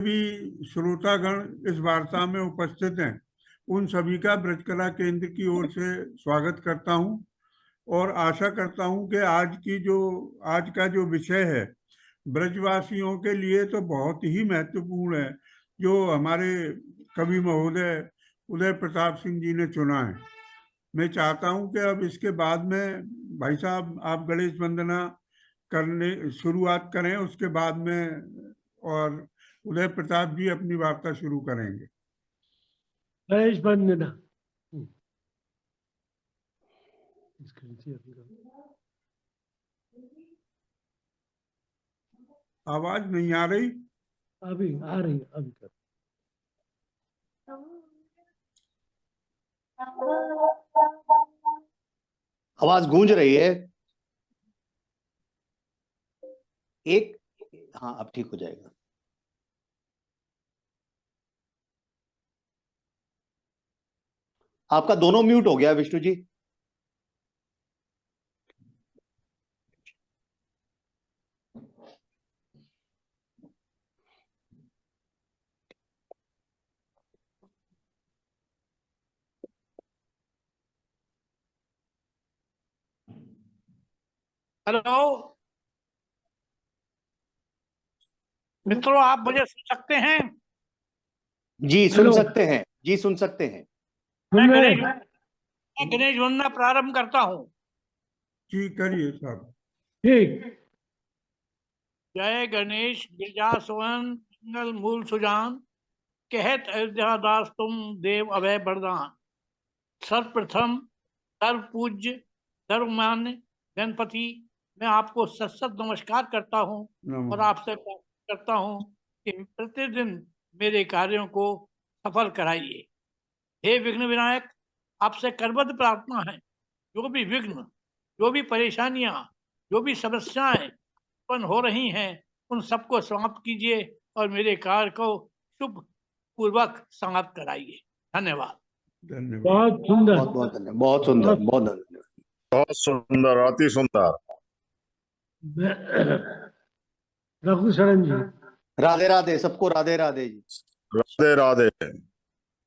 भी श्रोतागण इस वार्ता में उपस्थित हैं, उन सभी का ब्रजकला केंद्र की ओर से स्वागत करता हूं और आशा करता हूं कि आज का जो विषय है ब्रजवासियों के लिए तो बहुत ही महत्वपूर्ण है, जो हमारे कवि महोदय उदय प्रताप सिंह जी ने चुना है। मैं चाहता हूं कि अब इसके बाद में भाई साहब आप गणेश वंदना करने शुरुआत करें, उसके बाद में और उदय प्रताप जी अपनी वार्ता शुरू करेंगे। गणेश वंदना। आवाज नहीं आ रही? अभी आ रही, अभी कर। आवाज गूंज रही है। एक, हाँ अब ठीक हो जाएगा। आपका दोनों म्यूट हो गया विष्णु जी। हेलो मित्रों, आप मुझे सुन सकते हैं? जी सुन सकते हैं, जी सुन सकते हैं। मैं गणेश वंदना प्रारंभ करता हूँ। जी करिए साहब। ठीक। जय गणेश गिरजा सोहन मंगल मूल सुजान, कहत अयोध्या दास तुम देव अभय वरदान। सर्वप्रथम सर्व पूज्य सर्वमान्य गणपति, मैं आपको सत सत नमस्कार करता हूँ और आपसे प्रार्थना करता हूँ कि प्रतिदिन मेरे कार्यों को सफल कराइए। हे विघ्न विनायक, आपसे करबद्ध प्रार्थना है, जो भी विघ्न, जो भी परेशानियां, जो भी समस्याएं उत्पन्न हो रही हैं, उन सबको समाप्त कीजिए और मेरे कार्य को शुभ पूर्वक समाप्त कराइए। धन्यवाद। धन्यवाद। बहुत सुंदर, बहुत बहुत धन्यवाद, बहुत सुंदर, बहुत धन्यवाद। बहुत सुंदर, अति सुंदर। रघु शरण जी। राधे राधे सबको, राधे राधे जी। राधे राधे।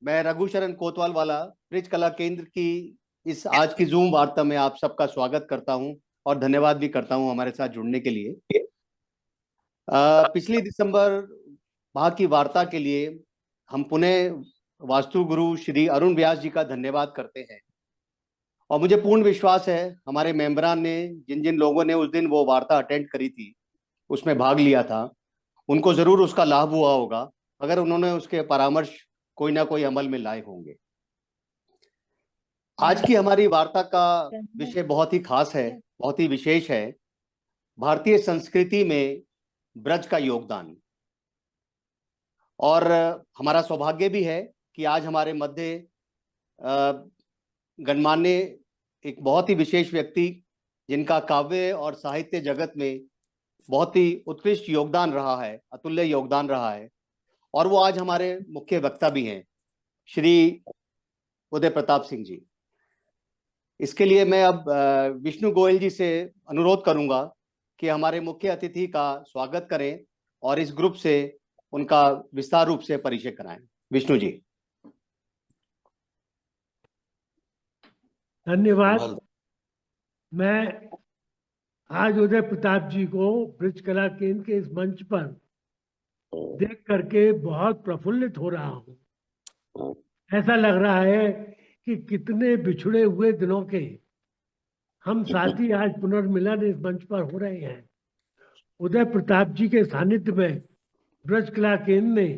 मैं रघु शरण कोतवाल वाला ब्रज कला केंद्र की इस आज की जूम वार्ता में आप सबका स्वागत करता हूं और धन्यवाद भी करता हूं हमारे साथ जुड़ने के लिए। पिछली दिसंबर माह की वार्ता के लिए हम पुनः वास्तु गुरु श्री अरुण व्यास जी का धन्यवाद करते हैं और मुझे पूर्ण विश्वास है हमारे मेंबरान ने, जिन जिन लोगों ने उस दिन वो वार्ता अटेंड करी थी, उसमें भाग लिया था, उनको जरूर उसका लाभ हुआ होगा अगर उन्होंने उसके परामर्श कोई ना कोई अमल में लाए होंगे। आज की हमारी वार्ता का विषय बहुत ही खास है, बहुत ही विशेष है। भारतीय संस्कृति में ब्रज का योगदान। और हमारा सौभाग्य भी है कि आज हमारे मध्य गणमान्य एक बहुत ही विशेष व्यक्ति, जिनका काव्य और साहित्य जगत में बहुत ही उत्कृष्ट योगदान रहा है, अतुल्य योगदान रहा है, और वो आज हमारे मुख्य वक्ता भी हैं, श्री उदय प्रताप सिंह जी। इसके लिए मैं अब विष्णु गोयल जी से अनुरोध करूंगा कि हमारे मुख्य अतिथि का स्वागत करें और इस ग्रुप से उनका विस्तार रूप से परिचय कराएं। विष्णु जी। धन्यवाद। मैं आज उदय प्रताप जी को ब्रज कला केंद्र के इस मंच पर देख करके बहुत प्रफुल्लित हो रहा हूँ। ऐसा लग रहा है कि कितने बिछड़े हुए दिनों के हम साथी आज पुनर्मिलन इस मंच पर हो रहे हैं। उदय प्रताप जी के सानिध्य में ब्रज कला केंद्र ने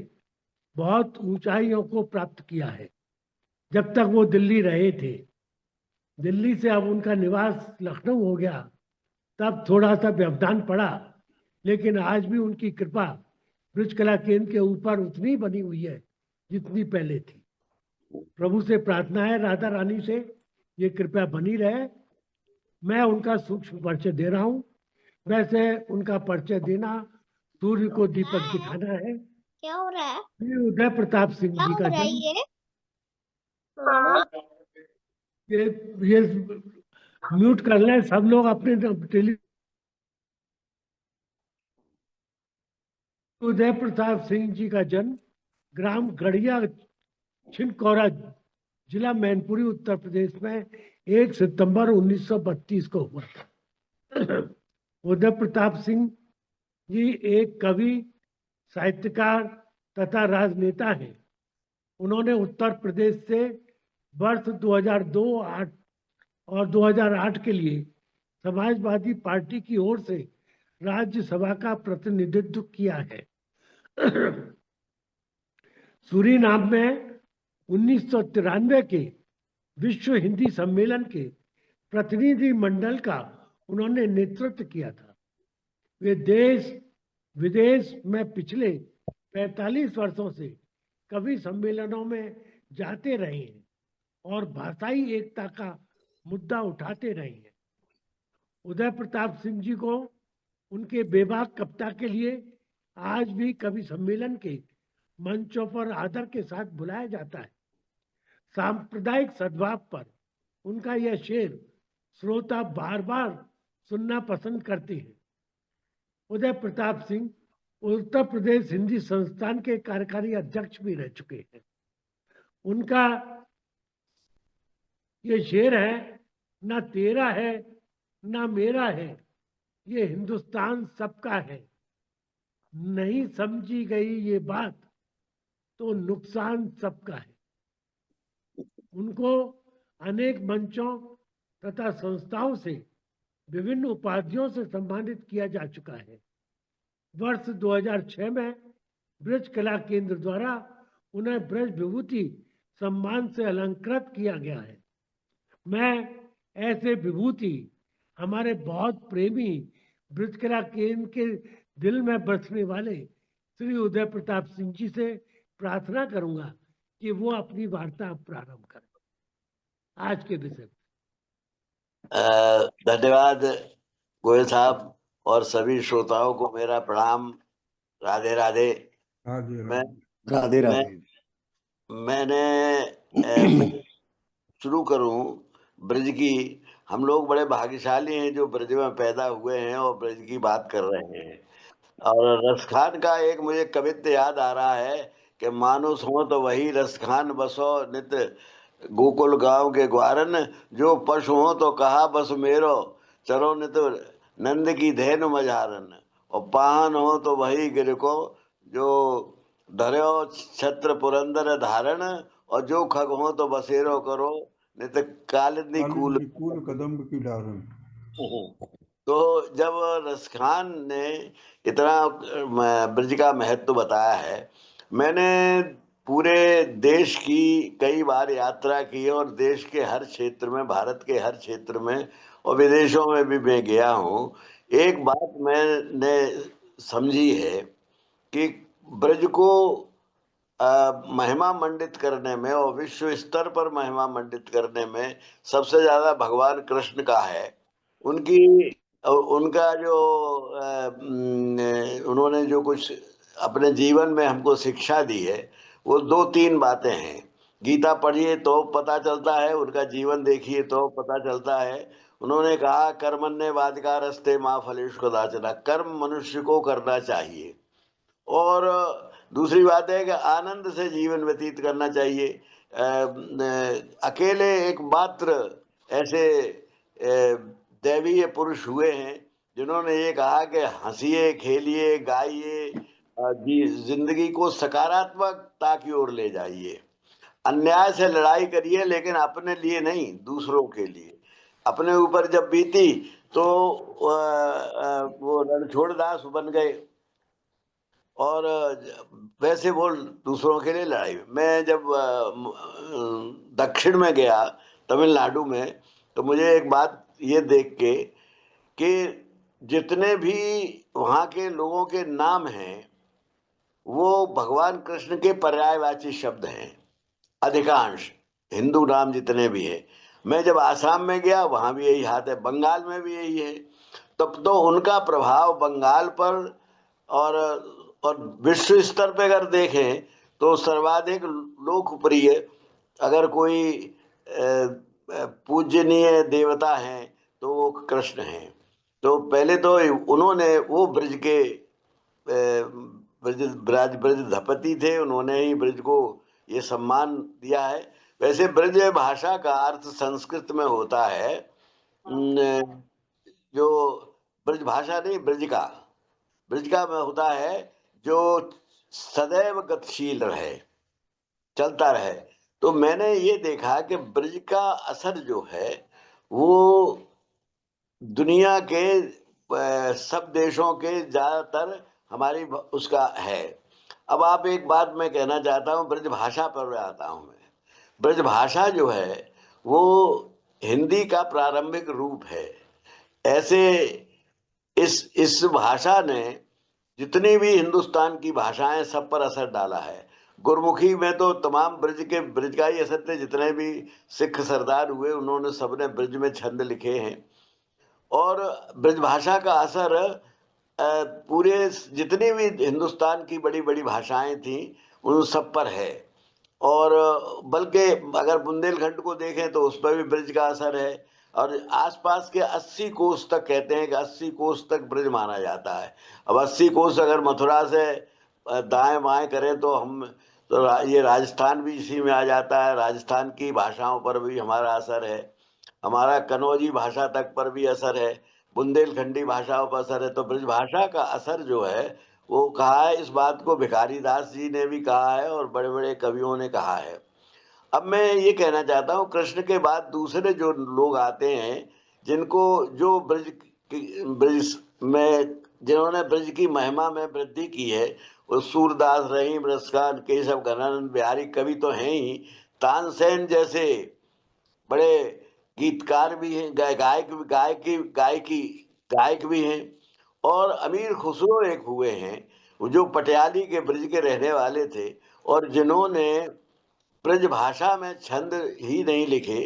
बहुत ऊंचाइयों को प्राप्त किया है। जब तक वो दिल्ली रहे थे, दिल्ली से अब उनका निवास लखनऊ हो गया, तब थोड़ा सा व्यवधान पड़ा, लेकिन आज भी उनकी कृपा ब्रज कला केंद्र के ऊपर उतनी बनी हुई है जितनी पहले थी। प्रभु से प्रार्थना है, राधा रानी से, ये कृपया बनी रहे। मैं उनका सूक्ष्म परिचय दे रहा हूँ। वैसे उनका परिचय देना सूर्य को दीपक दिखाना है। क्या हो रहा है? उदय प्रताप सिंह जी का ये म्यूट कर लें सब लोग अपने टेली उदय प्रताप सिंह जी का जन्म ग्राम गढ़िया छिनकौरा जिला मैनपुरी उत्तर प्रदेश में 1 सितंबर 1932 को हुआ था। उदय प्रताप सिंह जी एक कवि, साहित्यकार तथा राजनेता हैं। उन्होंने उत्तर प्रदेश से वर्ष 2002 और 2008 के लिए समाजवादी पार्टी की ओर से राज्यसभा का प्रतिनिधित्व किया है। सूरीनाम में 1993 के विश्व हिंदी सम्मेलन के प्रतिनिधि मंडल का उन्होंने नेतृत्व किया था। वे देश विदेश में पिछले 45 वर्षों से कवि सम्मेलनों में जाते रहे हैं और भाषाई एकता का मुद्दा उठाते रहे हैं। उदय प्रताप सिंह जी को उनके बेबाक कविता के लिए आज भी कवि सम्मेलन के मंचों पर आदर के साथ बुलाया जाता है। सांप्रदायिक सद्भाव पर उनका यह शेर श्रोता बार बार सुनना पसंद करते हैं। उदय प्रताप सिंह उत्तर प्रदेश हिंदी संस्थान के कार्यकारी अध्यक्ष भी रह चुके हैं। उनका ये शेर है, ना तेरा है ना मेरा है, ये हिंदुस्तान सबका है। नहीं समझी गई ये बात तो नुकसान सबका है। उनको अनेक मंचों तथा संस्थाओं से विभिन्न उपाधियों से सम्मानित किया जा चुका है। वर्ष 2006 में ब्रज कला केंद्र द्वारा उन्हें ब्रज विभूति सम्मान से अलंकृत किया गया है। मैं ऐसे विभूति हमारे बहुत प्रेमी ब्रज कला केंद्र के दिल में बसने वाले श्री उदय प्रताप सिंह जी से प्रार्थना करूंगा कि वो अपनी वार्ता प्रारंभ करें आज के विषय में। धन्यवाद गोयल साहब और सभी श्रोताओं को मेरा प्रणाम। राधे राधे। राधे मैं राधे राधे। मैंने शुरू करूं ब्रज की। हम लोग बड़े भाग्यशाली हैं जो ब्रज में पैदा हुए हैं और ब्रज की बात कर रहे हैं। और रसखान का एक मुझे कवित्व याद आ रहा है कि मानुष हो तो वही रसखान बसो नित गोकुल गांव के ग्वारन, जो पशु हो तो कहा बस मेरो चरो नित नंद की धैन मझारन, और पाहन हो तो वही गिर को जो धर्यो छत्र पुरंदर धारण, और जो खग हो तो बसेरो करो नित कालिंदी कूल कूल कदम्ब की डारन। तो जब रसखान ने इतना ब्रज का महत्व बताया है, मैंने पूरे देश की कई बार यात्रा की है और देश के हर क्षेत्र में, भारत के हर क्षेत्र में और विदेशों में भी मैं गया हूँ। एक बात मैंने समझी है कि ब्रज को महिमा मंडित करने में और विश्व स्तर पर महिमा मंडित करने में सबसे ज्यादा भगवान कृष्ण का है। उनका जो उन्होंने जो कुछ अपने जीवन में हमको शिक्षा दी है वो 2-3 बातें हैं। गीता पढ़िए तो पता चलता है, उनका जीवन देखिए तो पता चलता है। उन्होंने कहा कर्मण्येवाधिकारस्ते मा फलेषु कदाचन, कर्म मनुष्य को करना चाहिए। और दूसरी बात है कि आनंद से जीवन व्यतीत करना चाहिए। अकेले एकमात्र ऐसे दैवीय पुरुष हुए हैं जिन्होंने ये कहा कि हंसिए खेलिए गाइए, जिंदगी को सकारात्मकता की ओर ले जाइए, अन्याय से लड़ाई करिए लेकिन अपने लिए नहीं, दूसरों के लिए। अपने ऊपर जब बीती तो वो रणछोड़ दास बन गए और वैसे वो दूसरों के लिए लड़ाई। मैं जब दक्षिण में गया तमिलनाडु में, तो मुझे एक बात ये देख के कि जितने भी वहाँ के लोगों के नाम हैं वो भगवान कृष्ण के पर्यायवाची शब्द हैं, अधिकांश हिंदू नाम जितने भी हैं। मैं जब आसाम में गया वहाँ भी यही हाथ है, बंगाल में भी यही है। तब तो उनका प्रभाव बंगाल पर और विश्व स्तर पे अगर देखें तो सर्वाधिक लोकप्रिय अगर कोई पूजनीय देवता हैं तो वो कृष्ण हैं। तो पहले तो उन्होंने वो ब्रज के ब्रज धपति थे, उन्होंने ही ब्रज को ये सम्मान दिया है। वैसे ब्रज भाषा का अर्थ संस्कृत में होता है जो ब्रज भाषा नहीं, ब्रज का में होता है जो सदैव गतिशील रहे, चलता रहे। तो मैंने ये देखा कि ब्रज का असर जो है वो दुनिया के सब देशों के ज्यादातर हमारी उसका है। अब आप एक बात मैं कहना चाहता हूँ, ब्रज भाषा पर आता हूँ मैं। ब्रज भाषा जो है वो हिंदी का प्रारंभिक रूप है। ऐसे इस भाषा ने जितनी भी हिंदुस्तान की भाषाएं सब पर असर डाला है। गुरमुखी में तो तमाम ब्रज का ही असर थे। जितने भी सिख सरदार हुए उन्होंने सबने ब्रज में छंद लिखे हैं। और ब्रज भाषा का असर पूरे जितनी भी हिंदुस्तान की बड़ी बड़ी भाषाएं थी उन सब पर है। और बल्कि अगर बुंदेलखंड को देखें तो उस पर भी ब्रज का असर है। और आसपास के 80 कोस तक कहते हैं कि 80 कोस तक ब्रज माना जाता है। अब 80 कोस अगर मथुरा से दाएं बाएं करें तो ये राजस्थान भी इसी में आ जाता है। राजस्थान की भाषाओं पर भी हमारा असर है, हमारा कनौजी भाषा तक पर भी असर है, बुंदेलखंडी भाषाओं पर असर है। तो ब्रज भाषा का असर जो है वो कहा है, इस बात को भिखारी दास जी ने भी कहा है और बड़े बड़े कवियों ने कहा है। अब मैं ये कहना चाहता हूँ, कृष्ण के बाद दूसरे जो लोग आते हैं जिनको जो ब्रज में जिन्होंने ब्रज की महिमा में वृद्धि की है, वो सूरदास, रहीम, रसखान, केशव, घनानंद बिहारी कवि तो हैं ही, तानसेन जैसे बड़े गीतकार भी हैं, गायक भी हैं। और अमीर खुसरो एक हुए हैं जो पटियाली के ब्रज के रहने वाले थे और जिन्होंने ब्रज भाषा में छंद ही नहीं लिखे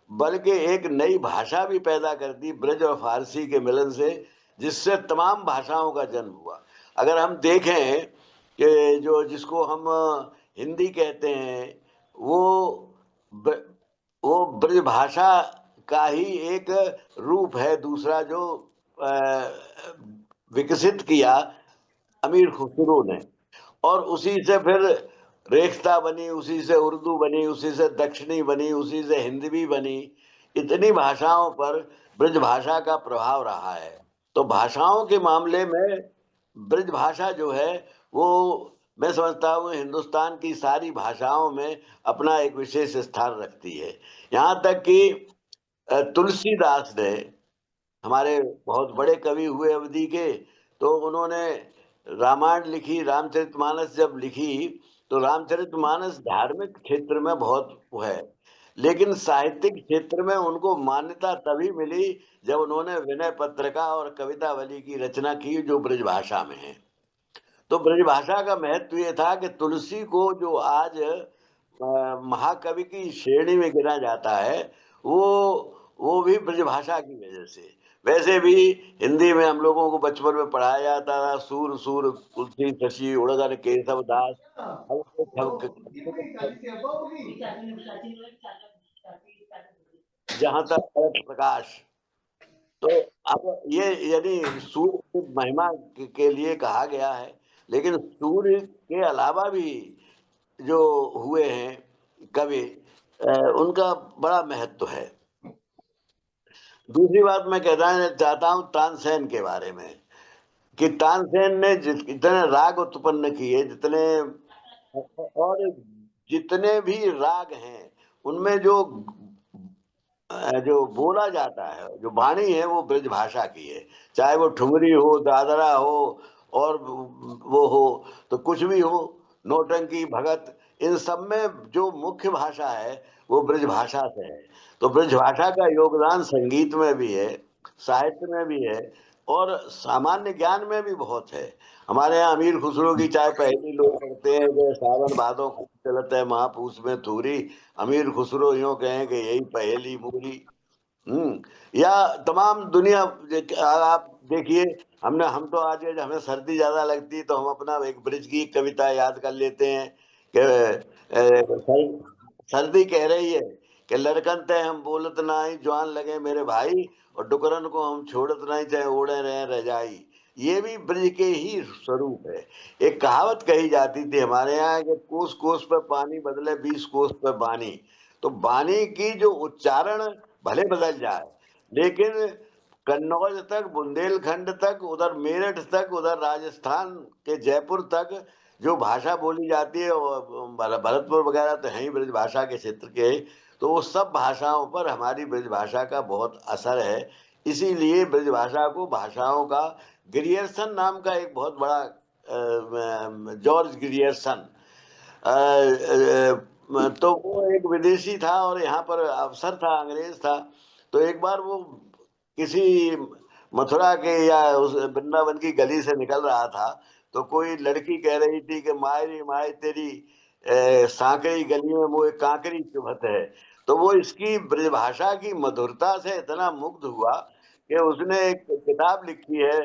बल्कि एक नई भाषा भी पैदा कर दी ब्रज और फारसी के मिलन से, जिससे तमाम भाषाओं का जन्म हुआ। अगर हम देखें कि जिसको हम हिंदी कहते हैं वो ब्रज भाषा का ही एक रूप है, दूसरा जो विकसित किया अमीर खुसरो ने। और उसी से फिर रेख्ता बनी, उसी से उर्दू बनी, उसी से दक्षिणी बनी, उसी से हिंदी बनी। इतनी भाषाओं पर ब्रज भाषा का प्रभाव रहा है। तो भाषाओं के मामले में ब्रज भाषा जो है वो मैं समझता हूँ हिंदुस्तान की सारी भाषाओं में अपना एक विशेष स्थान रखती है। यहाँ तक कि तुलसीदास ने, हमारे बहुत बड़े कवि हुए अवधि के, तो उन्होंने रामायण लिखी, रामचरितमानस जब लिखी तो रामचरितमानस धार्मिक क्षेत्र में बहुत है, लेकिन साहित्यिक क्षेत्र में उनको मान्यता तभी मिली जब उन्होंने विनय पत्रिका और कवितावली की रचना की जो ब्रज भाषा में है। तो ब्रज भाषा का महत्व ये था कि तुलसी को जो आज महाकवि की श्रेणी में गिना जाता है वो भी ब्रज भाषा की वजह से। वैसे भी हिंदी में हम लोगों को बचपन में पढ़ाया जाता था, सूर सूर तुलसी शशि उड़गन केशव दास, जहां तक प्रकाश। तो अब ये यदि सूर्य की महिमा के लिए कहा गया है, लेकिन सूर्य के अलावा भी जो हुए हैं कवि उनका बड़ा महत्व है। दूसरी बात मैं कहना चाहता हूँ तानसेन के बारे में कि तानसेन ने जितने राग उत्पन्न किए, जितने भी राग हैं उनमें जो बोला जाता है, जो वाणी है वो ब्रज भाषा की है। चाहे वो ठुमरी हो, दादरा हो और वो हो तो कुछ भी हो, नौटंकी, भगत, इन सब में जो मुख्य भाषा है वो ब्रज भाषा से है। तो ब्रज भाषा का योगदान संगीत में भी है, साहित्य में भी है और सामान्य ज्ञान में भी बहुत है। हमारे यहाँ अमीर खुसरो की चाहे पहली लोग पढ़ते हैं जो सावन भादों खूब चलत है महापूस में थूरी, अमीर खुसरो यूं कहें कि यही पहेली मूरी। या तमाम दुनिया आप देखिए, हम तो आज हमें सर्दी ज्यादा लगती है तो हम अपना एक ब्रिज की कविता याद कर लेते हैं कि सर्दी कह रही है कि लड़कन ते हम बोलत ना ही जवान लगे मेरे भाई और डुकरन को हम छोड़त नहीं चाहे ओढ़े रहे रजाई। ये भी ब्रज के ही स्वरूप है। एक कहावत कही जाती थी हमारे यहाँ कि कोस कोस पर पानी बदले 20 कोस पर बानी। तो बानी की जो उच्चारण भले बदल जाए, लेकिन कन्नौज तक, बुंदेलखंड तक, उधर मेरठ तक, उधर राजस्थान के जयपुर तक जो भाषा बोली जाती है, भरतपुर वगैरह तो है ही ब्रज भाषा के क्षेत्र के, तो वो सब भाषाओं पर हमारी ब्रज भाषा का बहुत असर है। इसीलिए ब्रज भाषा को भाषाओं का ग्रियर्सन नाम का एक बहुत बड़ा जॉर्ज ग्रियर्सन, तो वो एक विदेशी था और यहाँ पर अफसर था, अंग्रेज था। तो एक बार वो किसी मथुरा के या उस वृंदावन की गली से निकल रहा था, तो कोई लड़की कह रही थी कि मायरी माय तेरी सांकरी गली में वो एक कांकरी चुभत है। तो वो इसकी ब्रजभाषा की मधुरता से इतना मुग्ध हुआ कि उसने एक किताब लिखी है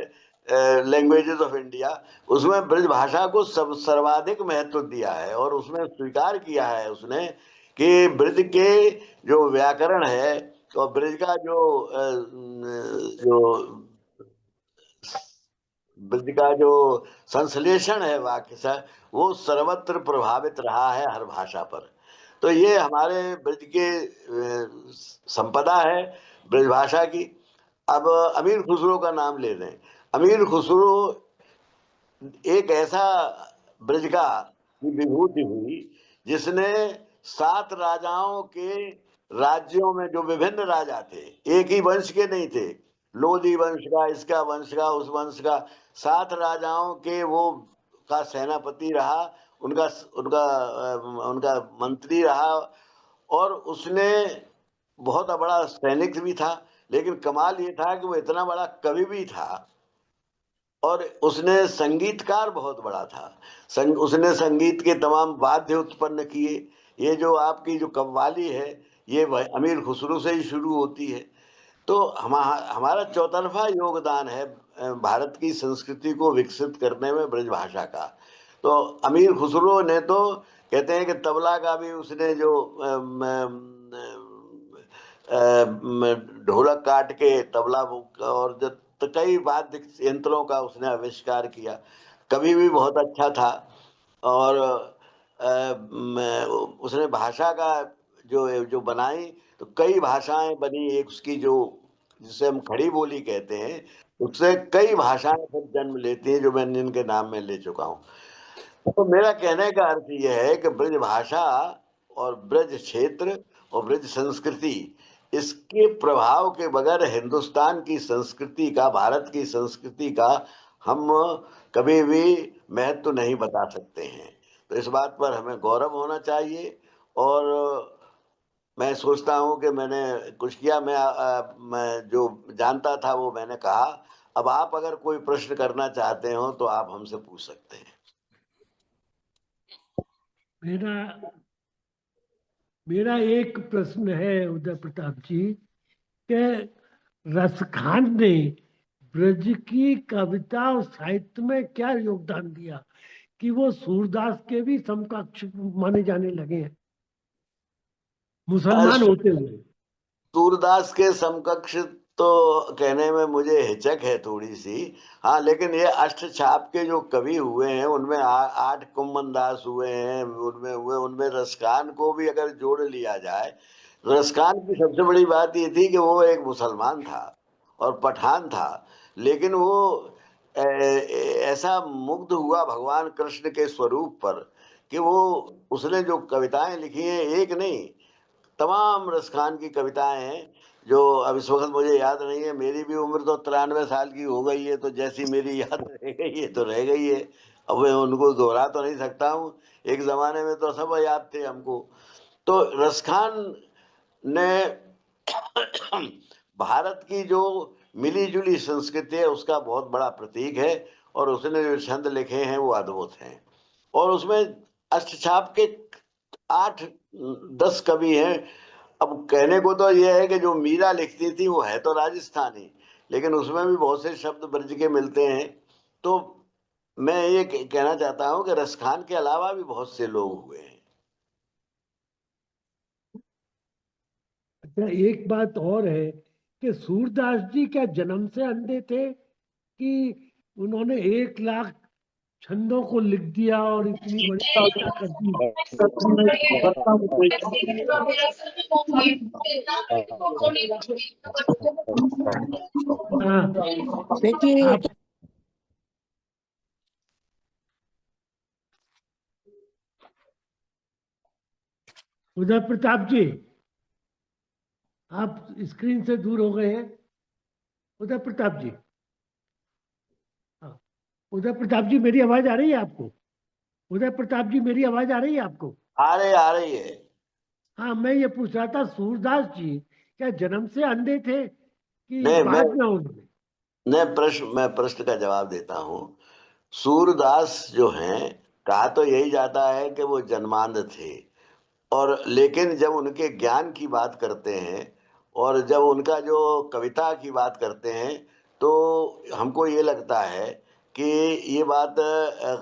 लैंग्वेजेस ऑफ इंडिया, उसमें ब्रज भाषा को सर्वाधिक महत्व दिया है और उसमें स्वीकार किया है उसने कि ब्रज के जो व्याकरण है और ब्रज का जो ब्रज का जो संश्लेषण है वाक्य से, वो सर्वत्र प्रभावित रहा है हर भाषा पर। तो ये हमारे ब्रज के संपदा है ब्रज भाषा की। अब अमीर खुसरो का नाम ले लें। अमीर खुसरो एक ऐसा ब्रज का की विभूति हुई जिसने 7 राजाओं के राज्यों में, जो विभिन्न राजा थे, एक ही वंश के नहीं थे, लोधी वंश का, इसका वंश का, उस वंश का, 7 राजाओं के वो का सेनापति रहा, उनका उनका उनका मंत्री रहा। और उसने बहुत बड़ा सैनिक भी था, लेकिन कमाल ये था कि वो इतना बड़ा कवि भी था और उसने संगीतकार बहुत बड़ा था। उसने संगीत के तमाम वाद्य उत्पन्न किए। ये जो आपकी जो कव्वाली है, ये अमीर खुसरो से ही शुरू होती है। तो हमारा चौतरफा योगदान है भारत की संस्कृति को विकसित करने में ब्रज भाषा का। तो अमीर खुसरो ने तो कहते हैं कि तबला का भी उसने जो ढोलक काट के तबला और जो तो कई वाद्य यंत्रों का उसने आविष्कार किया। कवि भी बहुत अच्छा था और उसने भाषा का जो बनाई, तो कई भाषाएं बनी। एक उसकी जो जिसे हम खड़ी बोली कहते हैं, उससे कई भाषाएं फिर जन्म लेती हैं, जो मैं इनके नाम में ले चुका हूँ। तो मेरा कहने का अर्थ यह है कि ब्रज भाषा और ब्रज क्षेत्र और ब्रज संस्कृति, इसके प्रभाव के बगैर हिंदुस्तान की संस्कृति का, भारत की संस्कृति का हम कभी भी महत्व नहीं बता सकते हैं। तो इस बात पर हमें गौरव होना चाहिए। और मैं सोचता हूं कि मैंने कुछ किया, मैं जो जानता था वो मैंने कहा। अब आप अगर कोई प्रश्न करना चाहते हो तो आप हमसे पूछ सकते हैं। मेरा एक प्रश्न है उदय प्रताप जी कि रसखान ने ब्रज की कविता और साहित्य में क्या योगदान दिया कि वो सूरदास के भी समकक्ष माने जाने लगे हैं मुसलमान होते हुए। सूरदास के समकक्ष तो कहने में मुझे हिचक है थोड़ी सी। हाँ, लेकिन ये अष्टछाप के जो कवि हुए हैं उनमें 8 कुम्मन दास हुए हैं, उनमें रसखान को भी अगर जोड़ लिया जाए। रसखान की सबसे बड़ी बात ये थी कि वो एक मुसलमान था और पठान था, लेकिन वो ऐसा मुग्ध हुआ भगवान कृष्ण के स्वरूप पर कि वो उसने जो कविताएं लिखी हैं, एक नहीं तमाम रसखान की कविताएं हैं, जो अब इस वक्त मुझे याद नहीं है। मेरी भी उम्र तो 93 साल की हो गई है, तो जैसी मेरी याद रह गई है तो रह गई है। अब मैं उनको दोहरा तो नहीं सकता हूँ, एक जमाने में तो सब याद थे हमको। तो रसखान ने भारत की जो मिली जुली संस्कृति है उसका बहुत बड़ा प्रतीक है, और उसने जो छंद लिखे हैं वो अद्भुत हैं। और उसमें अष्टछाप के 8-10 कवि हैं। अब कहने को तो यह है कि जो मीरा लिखती थी वो है तो राजस्थानी, लेकिन उसमें भी बहुत से शब्द ब्रज के मिलते हैं। तो मैं ये कहना चाहता हूं कि रसखान के अलावा भी बहुत से लोग हुए हैं। अच्छा, एक बात और है कि सूरदास जी क्या जन्म से अंधे थे कि उन्होंने 1 लाख छंदों को लिख दिया और इतनी बड़ी रचना कर दी। हाँ, देखिए आप उदय प्रताप जी, आप स्क्रीन से दूर हो गए हैं। उदय प्रताप जी, हाँ, उदय प्रताप जी, मेरी आवाज आ रही है आपको? उदय प्रताप जी, मेरी आवाज आ रही है आपको? आ रही है। हाँ, मैं ये पूछ रहा था, सूरदास जी क्या जन्म से अंधे थे कि नहीं, बाद में उन्होंने? मैं प्रश्न का जवाब देता हूँ। सूरदास जो हैं, कहा तो यही जाता है कि वो जन्मांध थे, और लेकिन जब उनके ज्ञान की बात करते हैं और जब उनका जो कविता की बात करते हैं, तो हमको ये लगता है कि ये बात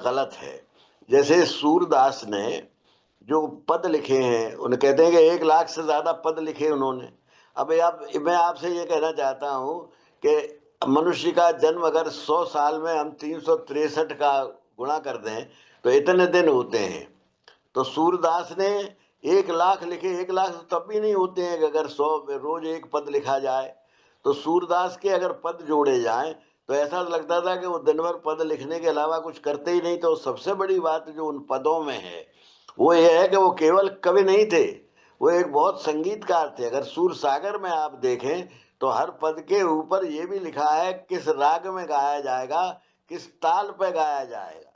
गलत है। जैसे सूरदास ने जो पद लिखे हैं, उन्हें कहते हैं कि 1 लाख से ज्यादा पद लिखे उन्होंने। अब मैं आपसे ये कहना चाहता हूँ कि मनुष्य का जन्म अगर 100 साल में हम 363 का गुणा कर दें तो इतने दिन होते हैं। तो सूरदास ने 1 लाख लिखे। 1 लाख तो तब भी नहीं होते हैं कि अगर 100 रोज एक पद लिखा जाए। तो सूरदास के अगर पद जोड़े जाएं तो ऐसा लगता था कि वो दिन भर पद लिखने के अलावा कुछ करते ही नहीं। तो सबसे बड़ी बात जो उन पदों में है वो ये है कि वो केवल कवि नहीं थे, वो एक बहुत संगीतकार थे। अगर सूर सागर में आप देखें तो हर पद के ऊपर ये भी लिखा है किस राग में गाया जाएगा, किस ताल पे गाया जाएगा,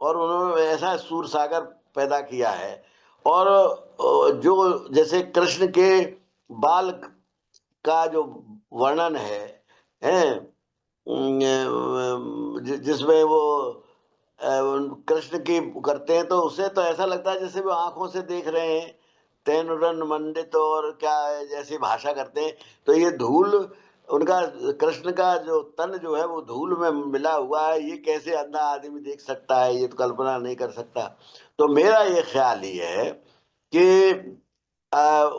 और उन्होंने ऐसा सूर सागर पैदा किया है। और जो जैसे कृष्ण के बाल का जो वर्णन है जिसमें वो कृष्ण की करते हैं, तो उससे तो ऐसा लगता है जैसे वो आंखों से देख रहे हैं, तैनुरन मंडित और क्या जैसी भाषा करते हैं। तो ये धूल उनका, कृष्ण का जो तन जो है वो धूल में मिला हुआ है, ये कैसे अंधा आदमी देख सकता है, ये तो कल्पना नहीं कर सकता। तो मेरा ये ख्याल ही है कि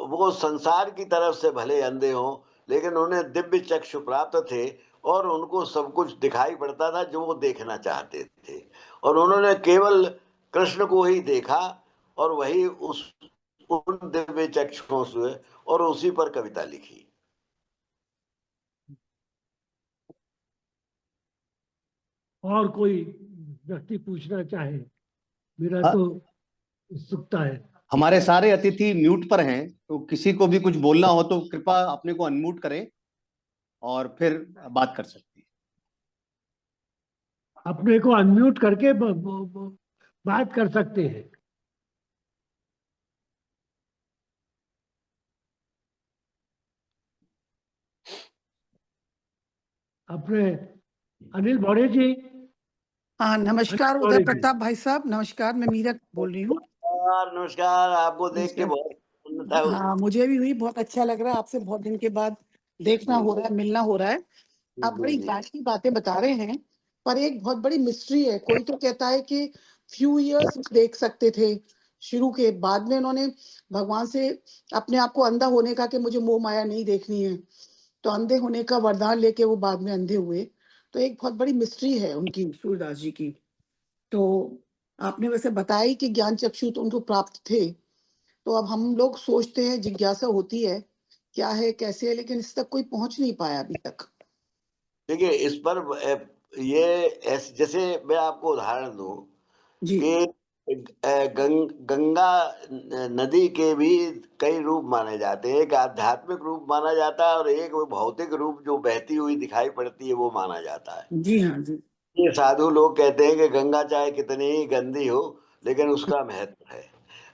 वो संसार की तरफ से भले अंधे हों, लेकिन उन्हें दिव्य चक्षु प्राप्त थे और उनको सब कुछ दिखाई पड़ता था जो वो देखना चाहते थे। और उन्होंने केवल कृष्ण को ही देखा और वही उन दिव्य चक्षुओं से और उसी पर कविता लिखी। और कोई व्यक्ति पूछना चाहे? मेरा हाँ, तो उत्सुकता है। हमारे सारे अतिथि म्यूट पर हैं, तो किसी को भी कुछ बोलना हो तो कृपया अपने को अनम्यूट करें और फिर बात कर सकते हैं। अपने को अनम्यूट करके बात कर सकते हैं। अपने अनिल भौरे जी। हाँ, नमस्कार अनिल उदय भौरे जी, प्रताप भाई साहब, नमस्कार। मैं मीरा बोल रही हूँ। नमस्कार। आपको देख के नमस्कार। बहुत प्रसन्नता हुई। हाँ, मुझे भी हुई, बहुत अच्छा लग रहा है, आपसे बहुत दिन के बाद देखना हो रहा है, मिलना हो रहा है। आप बड़ी ज्ञान की बातें बता रहे हैं, पर एक बहुत बड़ी मिस्ट्री है। कोई तो कहता है कि फ्यू इयर्स देख सकते थे शुरू के, बाद में उन्होंने भगवान से अपने आप को अंधा होने का कि मुझे मोह माया नहीं देखनी है, तो अंधे होने का वरदान लेके वो बाद में अंधे हुए। तो एक बहुत बड़ी मिस्ट्री है उनकी, सूरदास जी की। तो आपने वैसे बताया ही कि ज्ञान चक्षु तो उनको प्राप्त थे। तो अब हम लोग सोचते हैं, जिज्ञासा होती है क्या है कैसे है, लेकिन इस तक कोई पहुंच नहीं पाया अभी तक। देखिए, इस पर ये जैसे मैं आपको उदाहरण दूं जी कि गंगा नदी के भी कई रूप माने जाते हैं। एक आध्यात्मिक रूप माना जाता है और एक वो भौतिक रूप जो बहती हुई दिखाई पड़ती है वो माना जाता है। जी हाँ जी। ये साधु लोग कहते हैं कि गंगा चाहे कितनी ही गंदी हो लेकिन उसका महत्व है।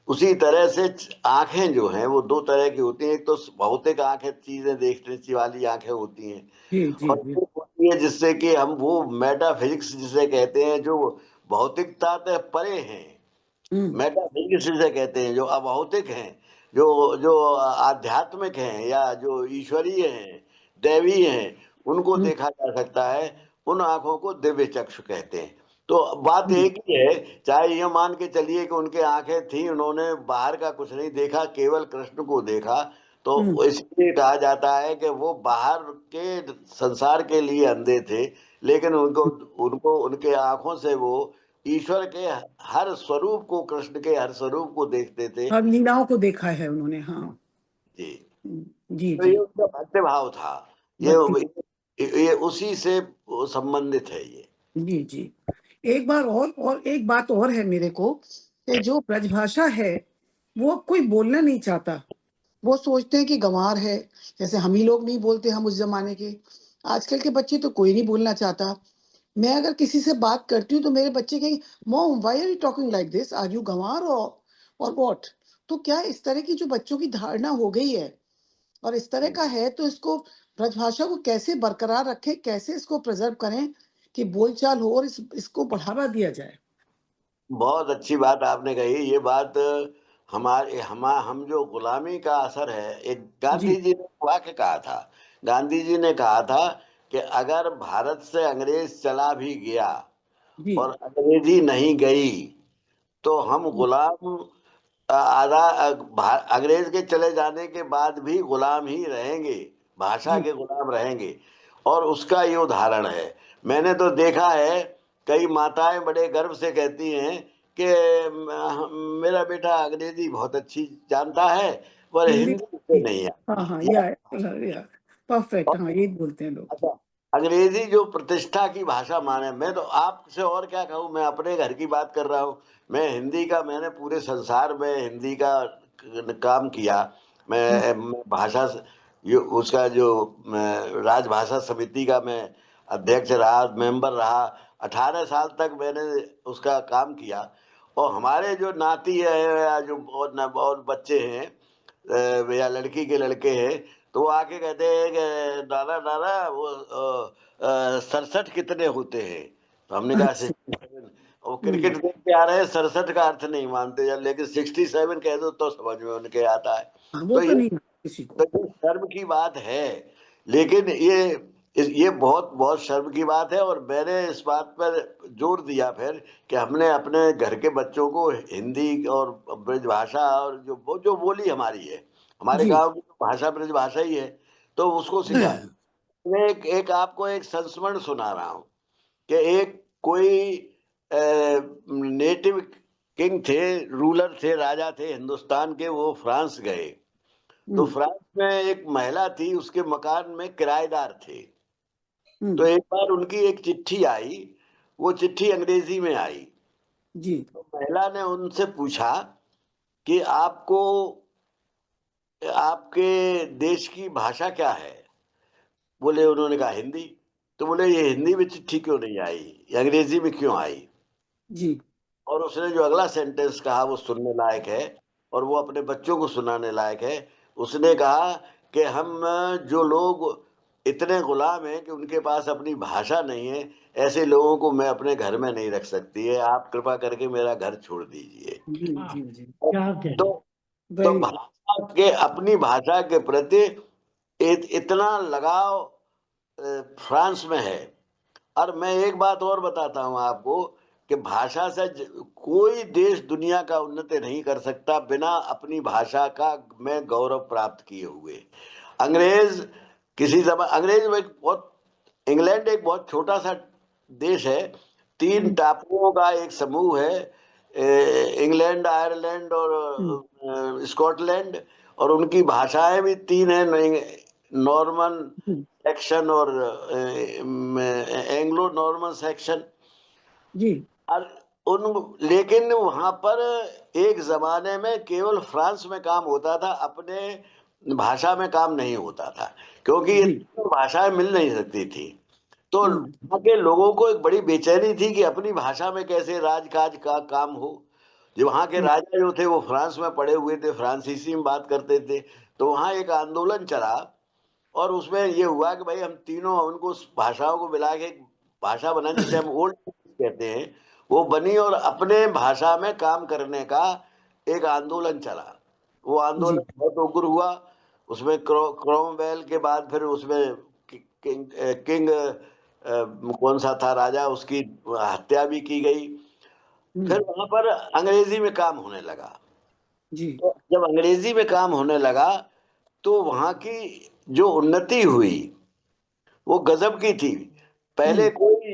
उसी तरह से आंखें जो हैं वो दो तरह की होती हैं। एक तो भौतिक आंखें, चीजें देखने वाली आंखें होती हैं, जी जी और जी। एक होती है जिससे कि हम वो मेटाफिजिक्स जिसे कहते हैं, जो भौतिकता से परे हैं। हम्म मेटाफिजिक्स जिसे कहते हैं, जो अभौतिक हैं, जो जो आध्यात्मिक हैं या जो ईश्वरीय हैं, दैवीय हैं, उनको हम्म देखा जा सकता है। उन आंखों को दिव्य चक्षु कहते हैं। तो बात हम्म एक ही है, चाहे ये मान के चलिए कि उनके आंखें थी, उन्होंने बाहर का कुछ नहीं देखा, केवल कृष्ण को देखा, तो इसलिए कहा जाता है कि वो बाहर के संसार के लिए अंधे थे, लेकिन उनको उनको उनके आंखों से वो ईश्वर के हर स्वरूप को, कृष्ण के हर स्वरूप को देखते थे। और लीलाओं को देखा है उन्होंने। हाँ जी, जी तो जी। ये उनका भक्ति भाव था। ये उसी से संबंधित है ये। जी जी। एक बार और एक बात और है मेरे को, कि जो ब्रजभाषा है वो कोई बोलना नहीं चाहता, वो सोचते हैं कि गंवार है, जैसे हम ही लोग नहीं बोलते, हम उस जमाने के। आजकल के बच्चे तो कोई नहीं बोलना चाहता। मैं अगर किसी से बात करती हूँ तो मेरे बच्चे कहेंगे, mom why are you talking like this, are you गंवार और व्हाट। तो क्या इस तरह की जो बच्चों की धारणा हो गई है और इस तरह का है, तो इसको ब्रजभाषा को कैसे बरकरार रखें, कैसे इसको प्रिजर्व करें कि बोलचाल हो और इसको बढ़ावा दिया जाए। बहुत अच्छी बात आपने कही। ये बात हम जो गुलामी का असर है, एक गांधी जी जी ने वाक्य कहा था। गांधी जी ने कहा था कि अगर भारत से अंग्रेज चला भी गया जी और अंग्रेजी नहीं गई तो हम गुलाम अंग्रेज के चले जाने के बाद भी गुलाम ही रहेंगे, भाषा जी के गुलाम रहेंगे। और उसका ये उदाहरण है। मैंने तो देखा है, कई माताएं बड़े गर्व से कहती हैं कि मेरा बेटा अंग्रेजी बहुत अच्छी जानता है पर हिंदी। हिंदी से नहीं है। हाँ हाँ, या परफेक्ट, हाँ यही बोलते हैं लोग। अच्छा, अंग्रेजी जो प्रतिष्ठा की भाषा माने, मैं तो आपसे और क्या कहूँ, मैं अपने घर की बात कर रहा हूँ। मैं हिंदी का, मैंने पूरे संसार में हिंदी का काम किया। मैं भाषा उसका जो राजभाषा समिति का मैं अध्यक्ष रहा, मेंबर रहा। 18 साल तक मैंने उसका काम किया। और हमारे जो नाती है या जो और बच्चे हैं या लड़की के लड़के हैं, तो वो आके कहते हैं कि दादा दादा वो 67 कितने होते हैं। तो हमने कहा अच्छा। 67। वो क्रिकेट देख के आ रहे हैं, 67 का अर्थ नहीं मानते यार, लेकिन 67 कह दो तो समझ में उनके आता है। हाँ, वो तो तो नहीं किसी को। ये शर्म की बात है, लेकिन ये बहुत बहुत शर्म की बात है। और मैंने इस बात पर जोर दिया फिर कि हमने अपने घर के बच्चों को हिंदी और ब्रजभाषा और जो बोली हमारी है, हमारे जी गांव की तो भाषा ब्रजभाषा ही है, तो उसको सिखाया। मैं एक आपको एक संस्मरण सुना रहा हूँ कि एक कोई नेटिव किंग थे, रूलर थे, राजा थे हिंदुस्तान के। वो फ्रांस गए, तो फ्रांस में एक महिला थी, उसके मकान में किराएदार थे। तो एक बार उनकी एक चिट्ठी आई, वो चिट्ठी अंग्रेजी में आई। जी तो महिला ने उनसे पूछा कि आपको, आपके देश की भाषा क्या है। बोले, उन्होंने कहा हिंदी। तो बोले, ये हिंदी में चिट्ठी क्यों नहीं आई, ये अंग्रेजी में क्यों आई। जी और उसने जो अगला सेंटेंस कहा वो सुनने लायक है और वो अपने बच्चों को सुनाने लायक है। उसने कहा कि हम जो लोग इतने गुलाम हैं कि उनके पास अपनी भाषा नहीं है, ऐसे लोगों को मैं अपने घर में नहीं रख सकती है, आप कृपा करके मेरा घर छोड़ दीजिए। जी जी जी, क्या तो कहें। तो वेरी भाषा के, अपनी भाषा के प्रति इतना लगाव फ्रांस में है। और मैं एक बात और बताता हूं आपको कि भाषा से कोई देश दुनिया का उन्नति नहीं कर सकता बिना अपनी भाषा का में गौरव प्राप्त किए हुए। अंग्रेज किसी समय, अंग्रेज में इंग्लैंड एक बहुत छोटा सा देश है, 3 टापुओं का एक समूह है, इंग्लैंड, आयरलैंड और स्कॉटलैंड। और उनकी भाषाएं भी 3 है, नॉर्मन सेक्शन और एंग्लो नॉर्मन सेक्शन। जी और लेकिन वहां पर एक जमाने में केवल फ्रांस में काम होता था, अपने भाषा में काम नहीं होता था, क्योंकि ये जी भाषाएं मिल नहीं सकती थी। तो वहां के लोगों को एक बड़ी बेचैनी थी कि अपनी भाषा में कैसे राजकाज का काम हो। जो वहां के राजा जो थे वो फ्रांस में पड़े हुए थे, फ्रांसीसी में बात करते थे। तो वहां एक आंदोलन चला और उसमें ये हुआ कि भाई हम तीनों उनको भाषाओं को मिला के एक भाषा बना जिसे हम ओल्ड कहते हैं, वो बनी और अपने भाषा में काम करने का एक आंदोलन चला। वो आंदोलन जी बहुत उग्र हुआ। उसमें क्रोमवेल के बाद फिर उसमें किंग कौन सा था राजा, उसकी हत्या भी की गई। फिर वहां पर अंग्रेजी में काम होने लगा। जी तो जब अंग्रेजी में काम होने लगा तो वहां की जो उन्नति हुई वो गजब की थी। पहले कोई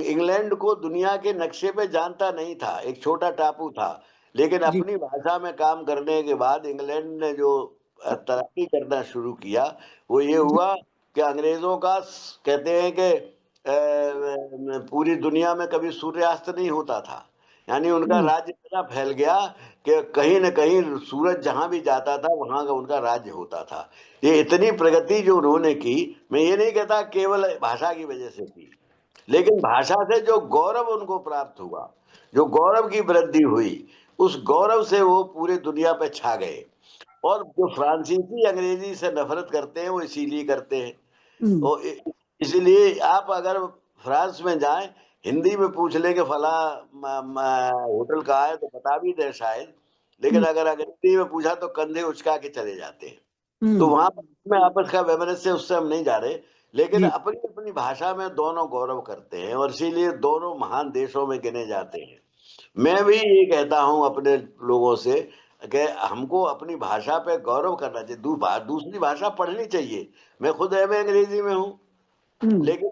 इंग्लैंड को दुनिया के नक्शे पे जानता नहीं था, एक छोटा टापू था, लेकिन अपनी भाषा में काम करने के बाद इंग्लैंड ने जो तरक्की करना शुरू किया वो ये हुआ कि अंग्रेजों का कहते हैं कि पूरी दुनिया में कभी सूर्यास्त नहीं होता था, यानी उनका राज्य इतना फैल गया कि कहीं न कहीं सूरज जहां भी जाता था वहां का उनका राज्य होता था। ये इतनी प्रगति जो उन्होंने की, मैं ये नहीं कहता केवल भाषा की वजह से की, लेकिन भाषा से जो गौरव उनको प्राप्त हुआ, जो गौरव की वृद्धि हुई, उस गौरव से वो पूरे दुनिया पे छा गए। और जो फ्रांसीसी अंग्रेजी से नफरत करते हैं वो इसीलिए करते हैं। और इसलिए आप अगर फ्रांस में जाएं, हिंदी में पूछ ले कि फला होटल कहाँ है तो बता भी दे शायद, लेकिन अगर अंग्रेजी में पूछा तो कंधे उचका के चले जाते हैं। तो वहां में आपस का वैमनस्य उससे हम नहीं जा रहे, लेकिन अपनी अपनी भाषा में दोनों गौरव करते हैं और इसीलिए दोनों महान देशों में गिने जाते हैं। मैं भी ये कहता हूं अपने लोगों से कि हमको अपनी भाषा पे गौरव करना चाहिए, दूसरी भाषा पढ़नी चाहिए। मैं खुद एमए अंग्रेजी में हूँ, लेकिन